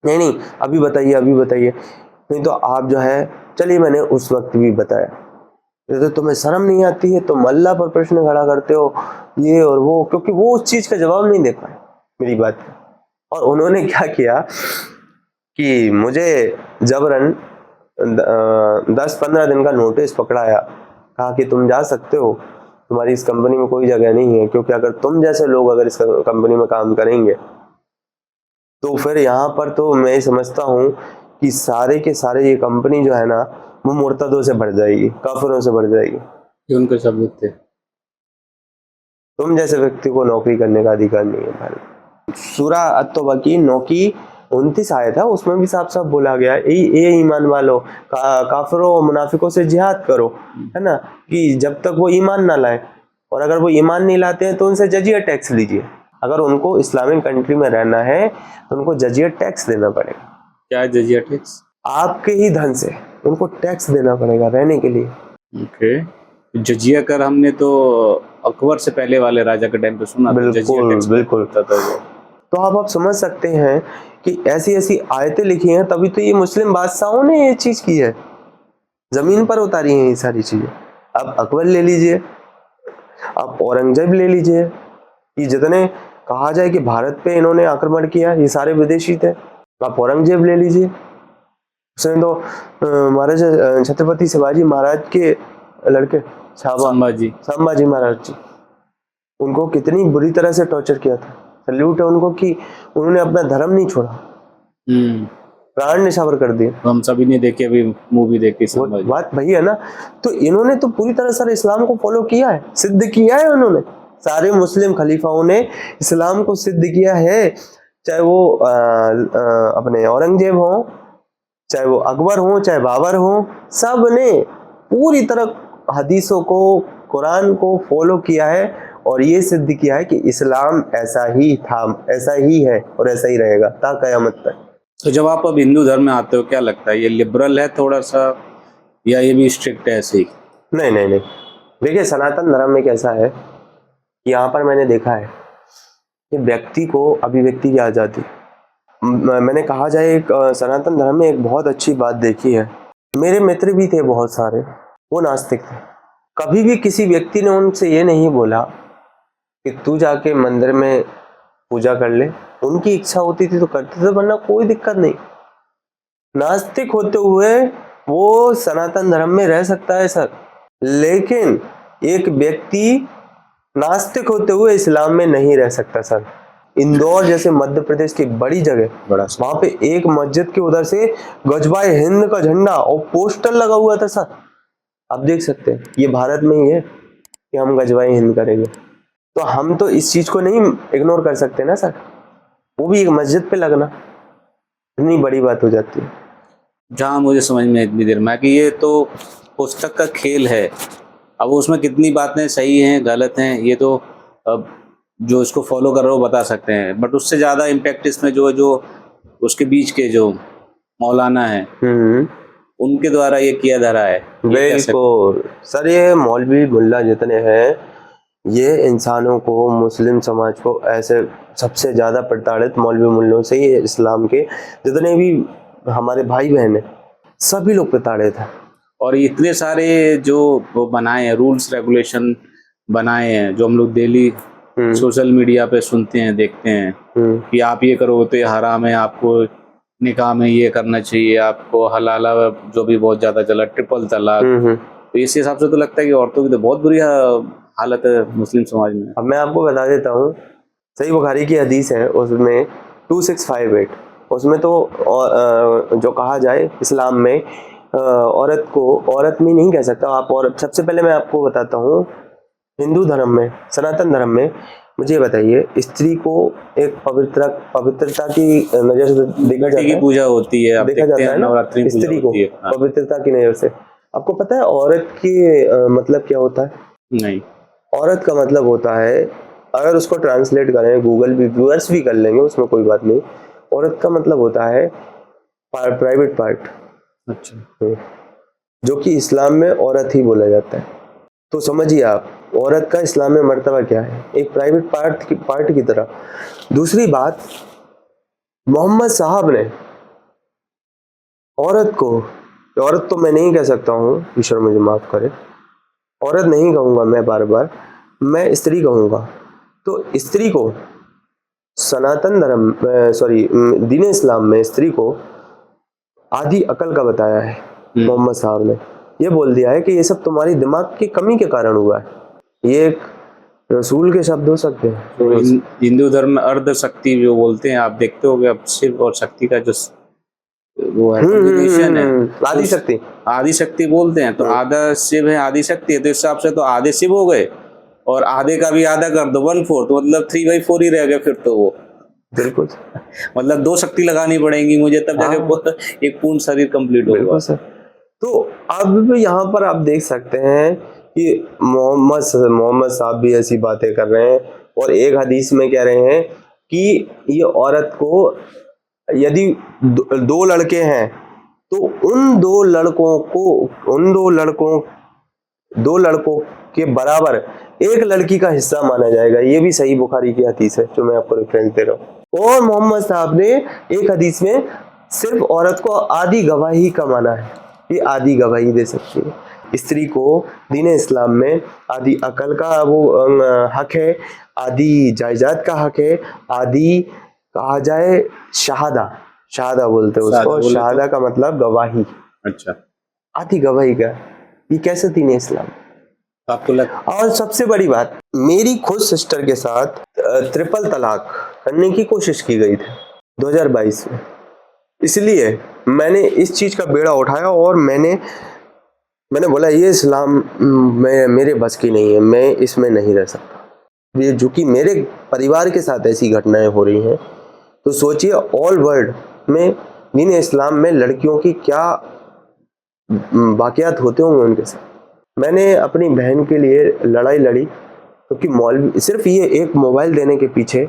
नहीं, अभी बताइए, नहीं तो आप जो है, चलिए मैंने उस वक्त भी बताया, तो तुम्हें शर्म नहीं आती है, तुम अल्लाह पर प्रश्न खड़ा करते हो, ये और वो, क्योंकि वो उस चीज का जवाब नहीं दे पाए मेरी बात का। और उन्होंने क्या किया कि मुझे जबरन 10-15 दिन का नोटिस पकड़ाया, कहा कि तुम जा सकते हो, तुम्हारी इस कंपनी में कोई जगह नहीं है, क्योंकि अगर तुम जैसे लोग अगर इस कंपनी में काम करेंगे तो फिर यहाँ पर तो मैं समझता हूँ कि सारे के सारे ये कंपनी जो है ना, वो मुर्तदों से भर जाएगी, काफिरों से भर जाएगी। ये उनके शब्द थे। तुम जैसे व्यक्ति को नौकरी करने का अधिकार नहीं है भाई। सूरा अत-तौबा की 9 की 29 आयत है, उसमें भी साफ साफ बोला गया, ए ईमान वालों, काफिरों और मुनाफिकों से जिहाद करो, है ना, कि जब तक वो ईमान ना लाए, और अगर वो ईमान नहीं लाते हैं तो उनसे जजिया टैक्स लीजिए। अगर उनको इस्लामिक कंट्री में रहना है तो उनको जजिया टैक्स देना पड़ेगा। क्या जजिया टैक्स? आपके ही धन से उनको टैक्स देना पड़ेगा रहने के लिए। ओके। जजिया कर हमने तो अकबर से पहले वाले राजा के टाइम पे सुना था, जजिया टैक्स बिल्कुल होता था वो। तो आप समझ सकते हैं कि ऐसी ऐसी आयतें लिखी हैं, तभी तो ये मुस्लिम बादशाहों ने ये चीज की है, जमीन पर उतारी हैं ये सारी चीजें। अब अकबर ले लीजिए, आप औरंगजेब ले लीजिए, ये जितने कहा जाए कि भारत पे इन्होंने आक्रमण किया, ये सारे विदेशी थे। आप औरंगजेब ले लीजिए, उसने तो महाराज छत्रपति शिवाजी महाराज के लड़के संभाजी महाराज जी, उनको कितनी बुरी तरह से टॉर्चर किया था। सल्यूट है उनको कि उन्होंने अपना धर्म नहीं छोड़ा, प्राण निछावर कर दिए। हम सभी ने देखे, अभी मूवी देखी संभाजी। बात वही है ना, तो इन्होंने तो पूरी तरह से इस्लाम को फॉलो किया है, सिद्ध किया है उन्होंने। सारे मुस्लिम खलीफाओं ने इस्लाम को सिद्ध किया है चाहे वो अपने औरंगजेब हो, चाहे वो अकबर हो, चाहे बाबर हो, सब ने पूरी तरह हदीसों को, कुरान को फॉलो किया है और ये सिद्ध किया है कि इस्लाम ऐसा ही था, ऐसा ही है और ऐसा ही रहेगा ता कयामत तक। तो जब आप अब हिंदू धर्म में आते हो, क्या लगता है ये लिबरल है थोड़ा सा, या ये भी स्ट्रिक्ट है ऐसे ही? नहीं नहीं नहीं, देखिए सनातन धर्म में कैसा है, यहाँ पर मैंने देखा है कि व्यक्ति को अभिव्यक्ति की आज़ादी, मैंने कहा जाए एक सनातन धर्म में एक बहुत अच्छी बात देखी है। मेरे मित्र भी थे बहुत सारे, वो नास्तिक थे। कभी भी किसी व्यक्ति ने उनसे ये नहीं बोला कि तू जाके मंदिर में पूजा कर ले, उनकी इच्छा होती थी तो करते थे, वरना कोई दिक्कत नहीं। नास्तिक होते हुए वो सनातन धर्म में रह सकता है सर, लेकिन एक व्यक्ति नास्तिक होते हुए इस्लाम में नहीं रह सकता सर। इंदौर जैसे मध्य प्रदेश की बड़ी जगह, वहां पे एक मस्जिद के उधर से गजबाए हिंद का झंडा और पोस्टर लगा हुआ था सर। आप देख सकते हैं ये भारत में ही है कि हम गजबाए हिंद करेंगे, तो हम तो इस चीज को नहीं इग्नोर कर सकते ना सर। वो भी एक मस्जिद पे लगना इतनी बड़ी बात हो जाती है। जहाँ मुझे समझ में इतनी देर में कि ये तो पुस्तक का खेल है, अब उसमें कितनी बातें सही हैं गलत हैं ये तो अब जो इसको फॉलो कर रहे हो बता सकते हैं, बट उससे ज़्यादा इम्पैक्ट इसमें जो उसके बीच के जो मौलाना है उनके द्वारा ये किया जा रहा है। बिल्कुल सर, ये मौलवी मुल्ला जितने हैं ये इंसानों को, मुस्लिम समाज को ऐसे सबसे ज़्यादा प्रताड़ित मौलवी मुल्लों से ही, इस्लाम के जितने भी हमारे भाई बहन हैं सभी लोग प्रताड़ित हैं। और इतने सारे जो वो बनाए हैं रूल्स रेगुलेशन बनाए हैं जो हम लोग डेली सोशल मीडिया पे सुनते हैं देखते हैं कि आप ये करोगे तो ये हराम है, आपको निकाह में ये करना चाहिए, आपको हलाला जो भी बहुत ज्यादा चला ट्रिपल तलाक, तो इस हिसाब से तो लगता है कि औरतों की तो बहुत बुरी हालत है मुस्लिम समाज में। अब मैं आपको बता देता हूँ, सही बुखारी की हदीस है उसमें 2658, उसमें तो जो कहा जाए इस्लाम में औरत को औरत में नहीं कह सकता आप। और सबसे पहले मैं आपको बताता हूँ हिंदू धर्म में, सनातन धर्म में, मुझे बताइए स्त्री को एक पवित्रता की नजर से देखा जाता है, पूजा होती है, देखा जाता है ना स्त्री को पवित्रता की नजर से। आपको पता है औरत की मतलब क्या होता है? नहीं। औरत का मतलब होता है, अगर उसको ट्रांसलेट करें, गूगल भी व्यूअर्स भी कर लेंगे उसमें कोई बात नहीं, औरत का मतलब होता है प्राइवेट पार्ट। अच्छा। जो कि इस्लाम में औरत ही बोला जाता है। तो समझिए आप औरत का इस्लाम में मर्तबा क्या है, एक प्राइवेट पार्ट की तरह। दूसरी बात, मोहम्मद साहब ने औरत को, औरत तो मैं नहीं कह सकता हूँ, ईश्वर मुझे माफ करे, औरत नहीं कहूँगा मैं, बार बार मैं स्त्री कहूँगा। तो स्त्री को सनातन धर्म दीन इस्लाम में स्त्री को आधी अकल का बताया है। मोहम्मद साहब ने ये बोल दिया है कि ये सब तुम्हारी दिमाग की कमी के कारण हुआ है। ये एक रसूल के शब्द हो सकते हैं। तो हिंदू धर्म में अर्ध शक्ति जो बोलते हैं, आप देखते होगे अब शिव और शक्ति का जो वो है कॉम्बिनेशन है, आदि शक्ति, आदि शक्ति बोलते हैं। तो आधा शिव है आदि शक्ति है, तो इस हिसाब से तो आधे शिव हो गए और आधे का भी आधा कर दो 1/4, मतलब 3/4 ही रह गया फिर तो वो। बिल्कुल मतलब 2 शक्ति लगानी पड़ेंगी मुझे तब जाके एक पूर्ण शरीर कंप्लीट होगा। तो अब यहाँ पर आप देख सकते हैं कि मोहम्मद साहब भी ऐसी बातें कर रहे हैं और एक हदीस में कह रहे हैं कि ये औरत को यदि 2 लड़के हैं तो उन 2 लड़कों के बराबर एक लड़की का हिस्सा माना जाएगा। ये भी सही बुखारी की हदीस है जो मैं आपको रेफरेंस दे रहा हूँ। और मोहम्मद साहब ने एक हदीस में सिर्फ औरत को आधी गवाही का माना है, ये आधी गवाही दे सकती है। स्त्री को दीन इस्लाम में आधी अकल का वो हक है, आधी जायदाद का हक है, आधी कहा जाए शहादा बोलते हैं उसको, शहादा का मतलब गवाही। अच्छा, आधी गवाही का, ये कैसे दीन इस्लाम आपको लगा? और सबसे बड़ी बात, मेरी खुद सिस्टर के साथ ट्रिपल तलाक करने की कोशिश की गई थी 2022 में, इसलिए मैंने इस चीज का बेड़ा उठाया और मैंने बोला ये इस्लाम मेरे बस की नहीं है, मैं इसमें नहीं रह सकता। ये जो कि मेरे परिवार के साथ ऐसी घटनाएं हो रही हैं तो सोचिए ऑल वर्ल्ड में दीन इस्लाम में लड़कियों की क्या वाकयात होते होंगे उनके साथ। मैंने अपनी बहन के लिए लड़ाई लड़ी क्योंकि मौलवी सिर्फ ये एक मोबाइल देने के पीछे,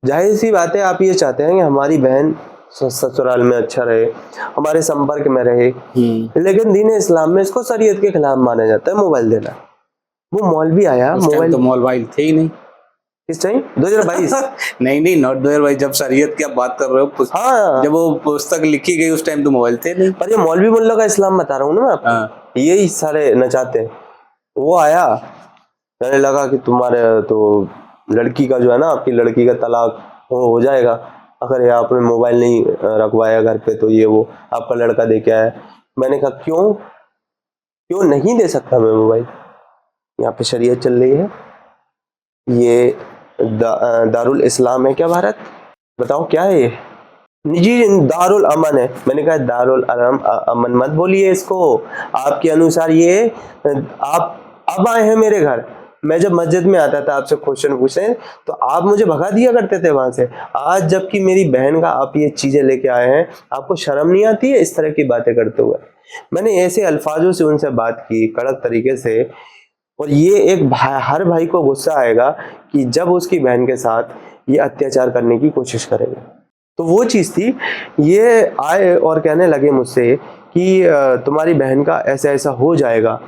जाहिर सी बात है आप ये चाहते हैं कि हमारी बहन ससुराल में अच्छा रहे, हमारे संपर्क में रहे, लेकिन दीन इस्लाम में इसको शरीयत के खिलाफ माना जाता है मोबाइल देना। वो मौलवी आया, मोबाइल तो मोबाइल थे ही नहीं किस टाइम 2022 नहीं नॉट 2022, जब शरीयत की आप बात कर रहे हो, हाँ जब वो पुस्तक लिखी गई उस टाइम तो मोबाइल थे नहीं। पर ये मौलवी मुल्ला का इस्लाम बता रहा हूँ ना मैं आपको, यही सारे नचाते हैं। वो आया, कहने लगा कि तुम्हारे तो लड़की का जो है ना, आपकी लड़की का तलाक हो जाएगा अगर ये आपने मोबाइल नहीं रखवाया घर पे, तो ये वो आपका लड़का दे के आया। मैंने कहा क्यों नहीं दे सकता मैं मोबाइल, यहाँ पे शरीयत चल रही है, ये दारुल इस्लाम है क्या भारत, बताओ क्या है ये, निजी दारुल अमन है। मैंने कहा दारुल अमन मत बोलिए इसको, आपके अनुसार ये आप अब आए हैं मेरे घर, मैं जब मस्जिद में आता था आपसे क्वेश्चन पूछने तो आप मुझे भगा दिया करते थे वहां से, आज जबकि मेरी बहन का आप ये चीजें लेके आए हैं, आपको शर्म नहीं आती है इस तरह की बातें करते हुए। मैंने ऐसे अल्फाजों से उनसे बात की कड़क तरीके से, और ये एक हर भाई को गुस्सा आएगा कि जब उसकी बहन के साथ ये अत्याचार करने की कोशिश करेगा। तो वो चीज़ थी, ये आए और कहने लगे मुझसे कि तुम्हारी बहन का ऐसा ऐसा हो जाएगा,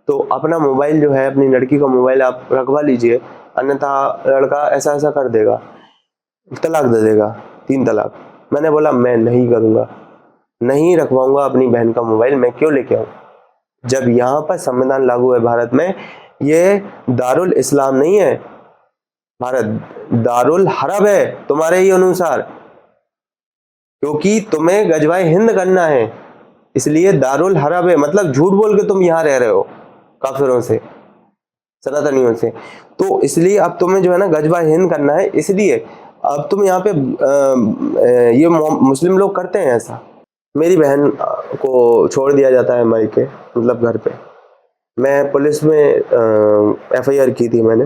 तो अपना मोबाइल जो है, अपनी लड़की का मोबाइल आप रखवा लीजिए, अन्यथा लड़का ऐसा ऐसा कर देगा, तलाक दे देगा, 3 तलाक। मैंने बोला मैं नहीं करूँगा, नहीं रखवाऊंगा अपनी बहन का मोबाइल, मैं क्यों लेके आऊँ जब यहाँ पर संविधान लागू है भारत में। ये दारुल इस्लाम नहीं है भारत, दारुल हरब है तुम्हारे ही अनुसार, क्योंकि तुम्हें गजवाए हिंद करना है, इसलिए दारुल हरब है, मतलब झूठ बोल के तुम यहाँ रह रहे हो काफिरों से, सनातनियों से, तो इसलिए अब तुम्हें जो है ना गजवाए हिंद करना है, इसलिए अब तुम यहाँ पे ये मुस्लिम लोग करते हैं ऐसा। मेरी बहन को छोड़ दिया जाता है मायके, मतलब घर पे। मैं पुलिस में FIR की थी मैंने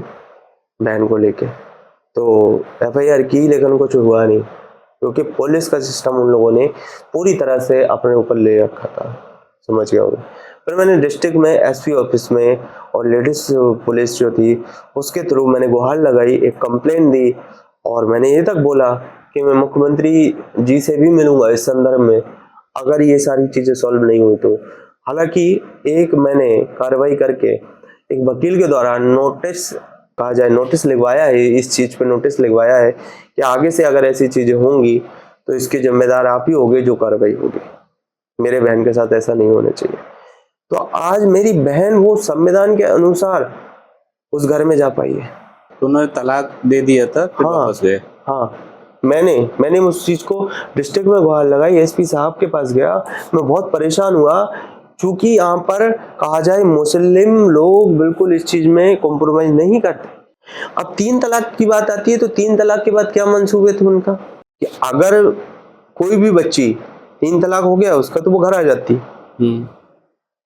बहन को लेके, तो FIR की लेकिन कुछ हुआ नहीं, क्योंकि पुलिस का सिस्टम उन लोगों ने पूरी तरह से अपने ऊपर ले रखा था, समझ गया होगा। फिर मैंने डिस्ट्रिक्ट में SP ऑफिस में और लेडीज पुलिस जो थी उसके थ्रू मैंने गुहार लगाई, एक कंप्लेंट दी, और मैंने ये तक बोला कि मैं मुख्यमंत्री जी से भी मिलूंगा इस संदर्भ में अगर ये सारी चीज़ें सॉल्व नहीं हुई तो। हालांकि एक मैंने कार्रवाई करके एक वकील के द्वारा नोटिस कहा जाए, नोटिस लिखवाया है, इस चीज़ पे नोटिस लिखवाया है कि आगे से अगर ऐसी चीज़ें होंगी तो इसके जिम्मेदार आप ही होंगे जो कार्रवाई होगी, मेरे बहन के साथ ऐसा नहीं होना चाहिए। तो आज मेरी बहन वो संविधान के अनुसार उस घर में जा पाई है। तो उन्होंने तलाक दे दिया था, फिर वापस गए। हाँ, मैंने उस चीज़ को डिस्ट्रिक्ट में गुहार लगाई, SP साहब के पास गया, मैं बहुत परेशान हुआ, क्योंकि यहाँ पर कहा जाए मुस्लिम लोग बिल्कुल इस चीज़ में कॉम्प्रोमाइज नहीं करते। अब 3 तलाक की बात आती है तो 3 तलाक के बाद क्या मंसूबे थे उनका कि अगर कोई भी बच्ची 3 तलाक हो गया उसका तो वो घर आ जाती।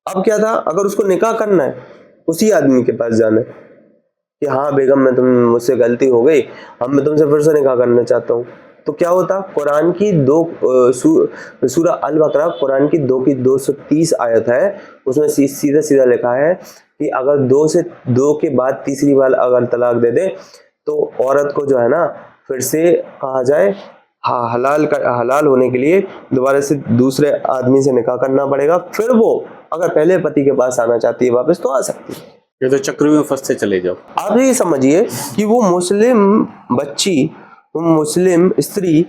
अब क्या था, अगर उसको निकाह करना है उसी आदमी के पास जाना है कि हाँ बेगम मैं मुझसे गलती हो गई, अब मैं तुमसे फिर से निकाह करना चाहता हूँ, तो क्या होता, कुरान की सूरह अल-बकरा कुरान की 230 आयत है, उसमें सीधा सीधा लिखा है कि अगर 2 के बाद तीसरी बार अगर तलाक दे दे तो औरत को जो है ना फिर से कहा जाए हलाल होने के लिए दोबारा से दूसरे आदमी से निकाह करना पड़ेगा, फिर वो अगर पहले पति के पास आना चाहती है वापस तो आ सकती है। ये तो चक्रव्यूह में फंसते चले जाओ। आप ये समझिए कि वो मुस्लिम बच्ची, वो मुस्लिम स्त्री,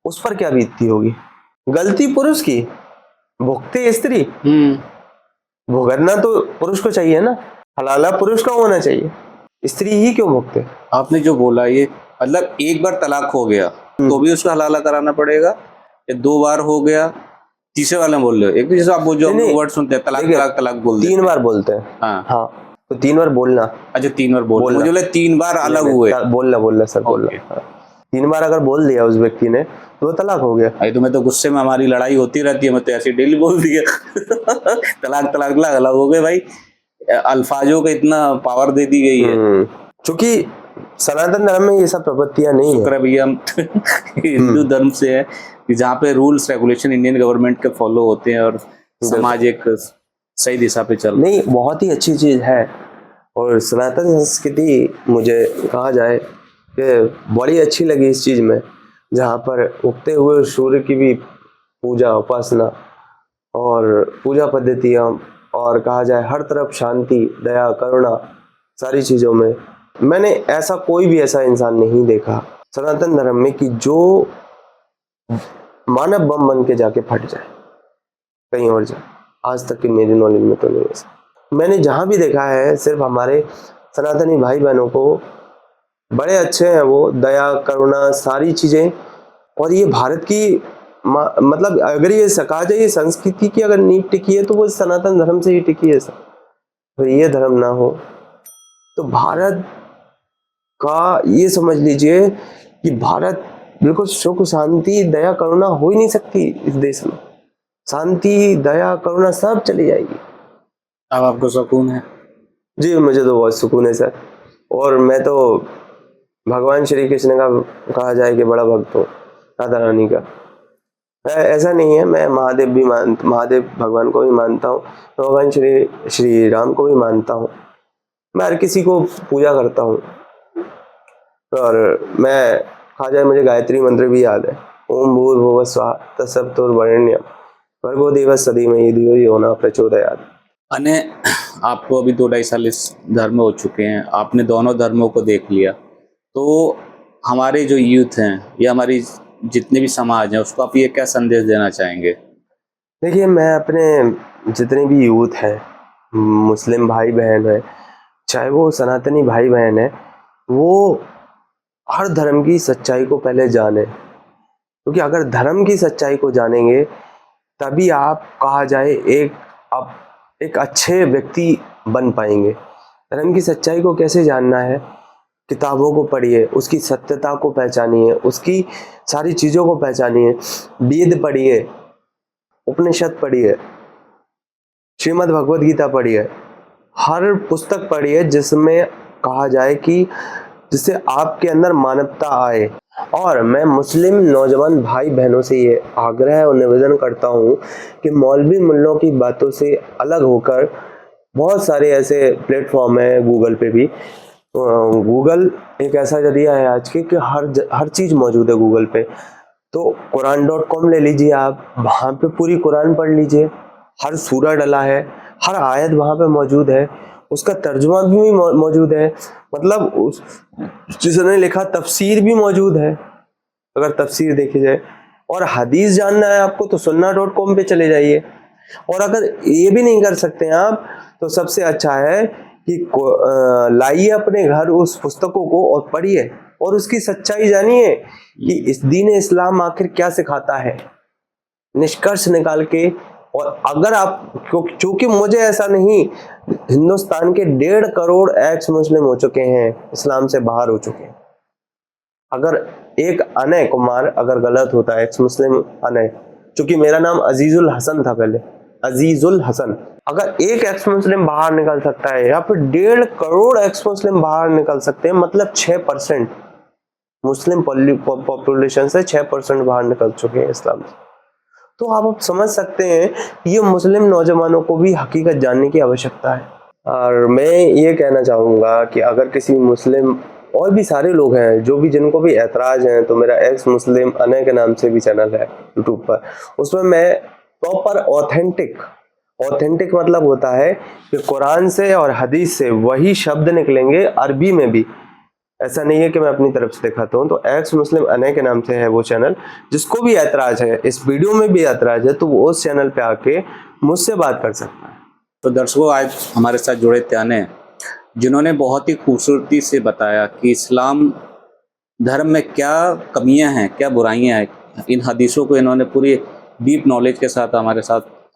उस पर क्या बीतती होगी। गलती पुरुष की, भुगते स्त्री, भुगतना तो पुरुष को चाहिए ना, हलाला पुरुष का होना चाहिए, स्त्री ही क्यों भुगते। आपने जो बोला ये मतलब एक बार तलाक हो गया तो भी उसका हलाला कराना पड़ेगा, या 2 बार हो गया तीसरे वाले बोल रहे हो। एक तो जैसे आप बोल जो वर्ड सुनते हैं तलाक तलाक तलाक बोल 3 बार बोलते हैं। हाँ तो 3 बार बोलना। अच्छा 3 बार बोलना, मुझे 3 बार अलग हुए। बोलना सर, बोलना। 3 बार अगर बोल दिया उस व्यक्ति ने तो वो तलाक हो गया। अरे तो मैं तो गुस्से में, हमारी लड़ाई होती रहती है, मैं तो ऐसे डेली बोल दिया तलाक तलाक अलग हो गए भाई, अल्फाजों का इतना पावर दे दी गई है। क्योंकि सनातन धर्म में ये सब प्रवृत्तियां नहीं है। शुक्र है भैया हम हिंदू धर्म से है कि जहाँ पे रूल्स रेगुलेशन इंडियन गवर्नमेंट के फॉलो होते हैं और समाज एक सही दिशा पे चल। नहीं, बहुत ही अच्छी चीज है। और सनातन संस्कृति मुझे कहा जाए कि बड़ी अच्छी लगी इस चीज में, जहाँ पर उगते हुए सूर्य की भी पूजा उपासना और पूजा पद्धतियाँ, और कहा जाए हर तरफ शांति दया करुणा सारी चीज़ों में। मैंने ऐसा कोई भी ऐसा इंसान नहीं देखा सनातन धर्म में कि जो मानव बम बन के जाके फट जाए कहीं और जाए। आज तक की मेरी नॉलेज में तो नहीं ऐसा। मैंने जहाँ भी देखा है सिर्फ हमारे सनातनी भाई बहनों को बड़े अच्छे हैं वो, दया करुणा सारी चीज़ें। और ये भारत की मतलब अगर ये कहा जाए ये संस्कृति की अगर नींव टिकी है तो वो सनातन धर्म से ही टिकी है। तो ये धर्म ना हो तो भारत का ये समझ लीजिए कि भारत बिल्कुल सुख शांति दया करुणा हो ही नहीं सकती। इस देश में शांति दया करुणा सब चली जाएगी। अब आपको सुकून है? जी मुझे तो बहुत सुकून है सर। और मैं तो भगवान श्री कृष्ण का कहा जाए कि बड़ा भक्त हूँ, राधा रानी का। ऐसा नहीं है, मैं महादेव भगवान को भी मानता हूँ, भगवान श्री राम को भी मानता हूँ। मैं हर किसी को पूजा करता हूँ। और मैं कहा जाए मुझे गायत्री मंत्र भी याद है, ओम भूर्भुवः स्वः तत्सवितुर्वरेण्यं भर्गो देवस्य धीमहि धियो यो नः प्रचोदयात्। अने आपको अभी 2-2.5 साल इस धर्म में हो चुके हैं, आपने दोनों धर्मों को देख लिया, तो हमारे जो यूथ हैं या हमारी जितने भी समाज हैं उसको आप ये क्या संदेश देना चाहेंगे? देखिए मैं अपने जितने भी यूथ हैं, मुस्लिम भाई बहन है, चाहे वो सनातनी भाई बहन है, वो हर धर्म की सच्चाई को पहले जाने। क्योंकि अगर धर्म की सच्चाई को जानेंगे तभी आप कहा जाए एक अच्छे व्यक्ति बन पाएंगे। धर्म की सच्चाई को कैसे जानना है? किताबों को पढ़िए, उसकी सत्यता को पहचानिए, उसकी सारी चीज़ों को पहचानिए। वेद पढ़िए, उपनिषद पढ़िए, श्रीमद् भगवद गीता पढ़िए, हर पुस्तक पढ़िए जिसमें कहा जाए कि जिससे आपके अंदर मानवता आए। और मैं मुस्लिम नौजवान भाई बहनों से ये आग्रह और निवेदन करता हूँ कि मौलवी मुल्लों की बातों से अलग होकर बहुत सारे ऐसे प्लेटफॉर्म हैं, गूगल पे भी। गूगल एक ऐसा जरिया है आज के कि हर चीज़ मौजूद है गूगल पे। तो कुरान.com ले लीजिए आप, वहाँ पे पूरी कुरान पढ़ लीजिए, हर सूरा डला है, हर आयत वहाँ पे मौजूद है, उसका तर्जुमा भी मौजूद है, मतलब उस जिसने लिखा तफसीर भी मौजूद है अगर तफसीर देखी जाए। और हदीस जानना है आपको तो sunnah.com पे चले जाइए। और अगर ये भी नहीं कर सकते हैं आप तो सबसे अच्छा है कि लाइए अपने घर उस पुस्तकों को और पढ़िए और उसकी सच्चाई जानिए कि इस दीन इस्लाम आखिर क्या सिखाता है, निष्कर्ष निकाल के। और अगर आप क्योंकि मुझे ऐसा नहीं, हिंदुस्तान के 1.5 करोड़ एक्स मुस्लिम हो चुके हैं, इस्लाम से बाहर हो चुके हैं। अगर एक अनय कुमार अगर गलत होता है, एक्स मुस्लिम अनय, क्योंकि मेरा नाम अजीजुल हसन था पहले, अजीजुल हसन, अगर एक एक्स मुस्लिम बाहर निकल सकता है या फिर 1.5 करोड़ एक्स मुस्लिम बाहर निकल सकते हैं, मतलब 6% मुस्लिम पॉपुलेशन से 6% बाहर निकल चुके हैं इस्लाम से। तो आप समझ सकते हैं ये मुस्लिम नौजवानों को भी हकीकत जानने की आवश्यकता है। और मैं ये कहना चाहूँगा कि अगर किसी मुस्लिम, और भी सारे लोग हैं जो भी जिनको भी ऐतराज़ हैं, तो मेरा एक्स मुस्लिम अनय के नाम से भी चैनल है यूट्यूब पर। उसमें मैं प्रॉपर ऑथेंटिक मतलब होता है कि कुरान से और हदीस से वही शब्द निकलेंगे, अरबी में भी। ऐसा नहीं है कि मैं अपनी तरफ से दिखाता हूँ। तो एक्स मुस्लिम अनय के नाम से है वो चैनल। जिसको भी ऐतराज़ है, इस वीडियो में भी ऐतराज़ है, तो वो उस चैनल पे आके मुझसे बात कर सकता है। तो दर्शकों, आज हमारे साथ जुड़े त्याने जिन्होंने बहुत ही खूबसूरती से बताया कि इस्लाम धर्म में क्या कमियां हैं, क्या बुराइयां हैं। इन हदीसों को इन्होंने पूरी डीप नॉलेज के साथ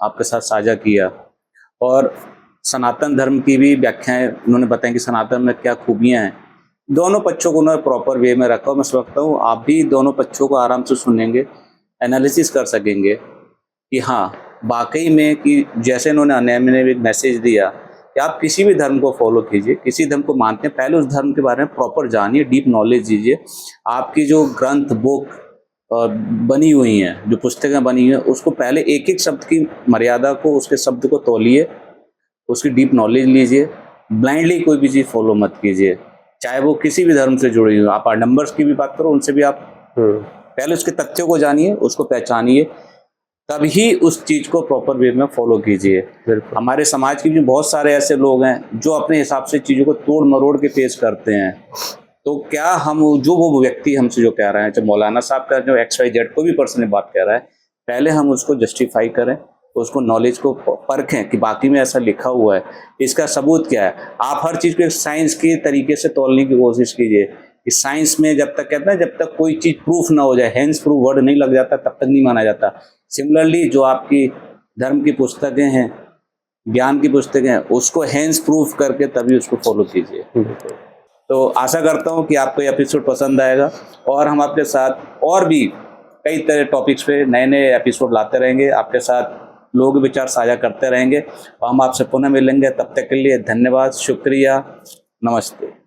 आपके साथ साझा किया। और सनातन धर्म की भी व्याख्याएं उन्होंने बताई कि सनातन में क्या खूबियां हैं। दोनों पक्षों को उन्होंने प्रॉपर वे में रखा। मैं समझता हूँ आप भी दोनों पक्षों को आराम से सुनेंगे, एनालिसिस कर सकेंगे कि हाँ वाकई में कि जैसे इन्होंने अनय में एक मैसेज दिया कि आप किसी भी धर्म को फॉलो कीजिए, किसी धर्म को मानते हैं, पहले उस धर्म के बारे में प्रॉपर जानिए, डीप नॉलेज दीजिए। आपकी जो ग्रंथ बुक बनी हुई हैं, जो पुस्तकें बनी हुई हैं, उसको पहले एक एक शब्द की मर्यादा को, उसके शब्द को तौलिए, उसकी डीप नॉलेज लीजिए। ब्लाइंडली कोई भी चीज़ फॉलो मत कीजिए, चाहे वो किसी भी धर्म से जुड़ी हो। आप नंबर्स की भी बात करो, उनसे भी आप पहले उसके तथ्यों को जानिए, उसको पहचानिए, तभी उस चीज़ को प्रॉपर वे में फॉलो कीजिए। हमारे समाज के भी बहुत सारे ऐसे लोग हैं जो अपने हिसाब से चीज़ों को तोड़ मरोड़ के पेश करते हैं। तो क्या हम जो वो व्यक्ति हमसे जो कह रहे हैं, जब मौलाना साहब का जो XYZ को भी पर्सनली बात कह रहा है, पहले हम उसको जस्टिफाई करें, उसको नॉलेज को परखें कि बाकी में ऐसा लिखा हुआ है, इसका सबूत क्या है। आप हर चीज़ को एक साइंस के तरीके से तोलने की कोशिश कीजिए कि साइंस में जब तक कहते हैं, जब तक कोई चीज़ प्रूफ ना हो जाए, हैंस प्रूफ वर्ड नहीं लग जाता, तब तक नहीं माना जाता। सिमिलरली जो आपकी धर्म की पुस्तकें हैं, ज्ञान की पुस्तकें हैं, उसको हैंस प्रूफ करके तभी उसको फॉलो कीजिए। तो आशा करता हूँ कि आपको ये एपिसोड पसंद आएगा, और हम आपके साथ और भी कई तरह टॉपिक्स पे नए नए एपिसोड लाते रहेंगे, आपके साथ लोग विचार साझा करते रहेंगे, और हम आपसे पुनः मिलेंगे। तब तक के लिए धन्यवाद, शुक्रिया, नमस्ते।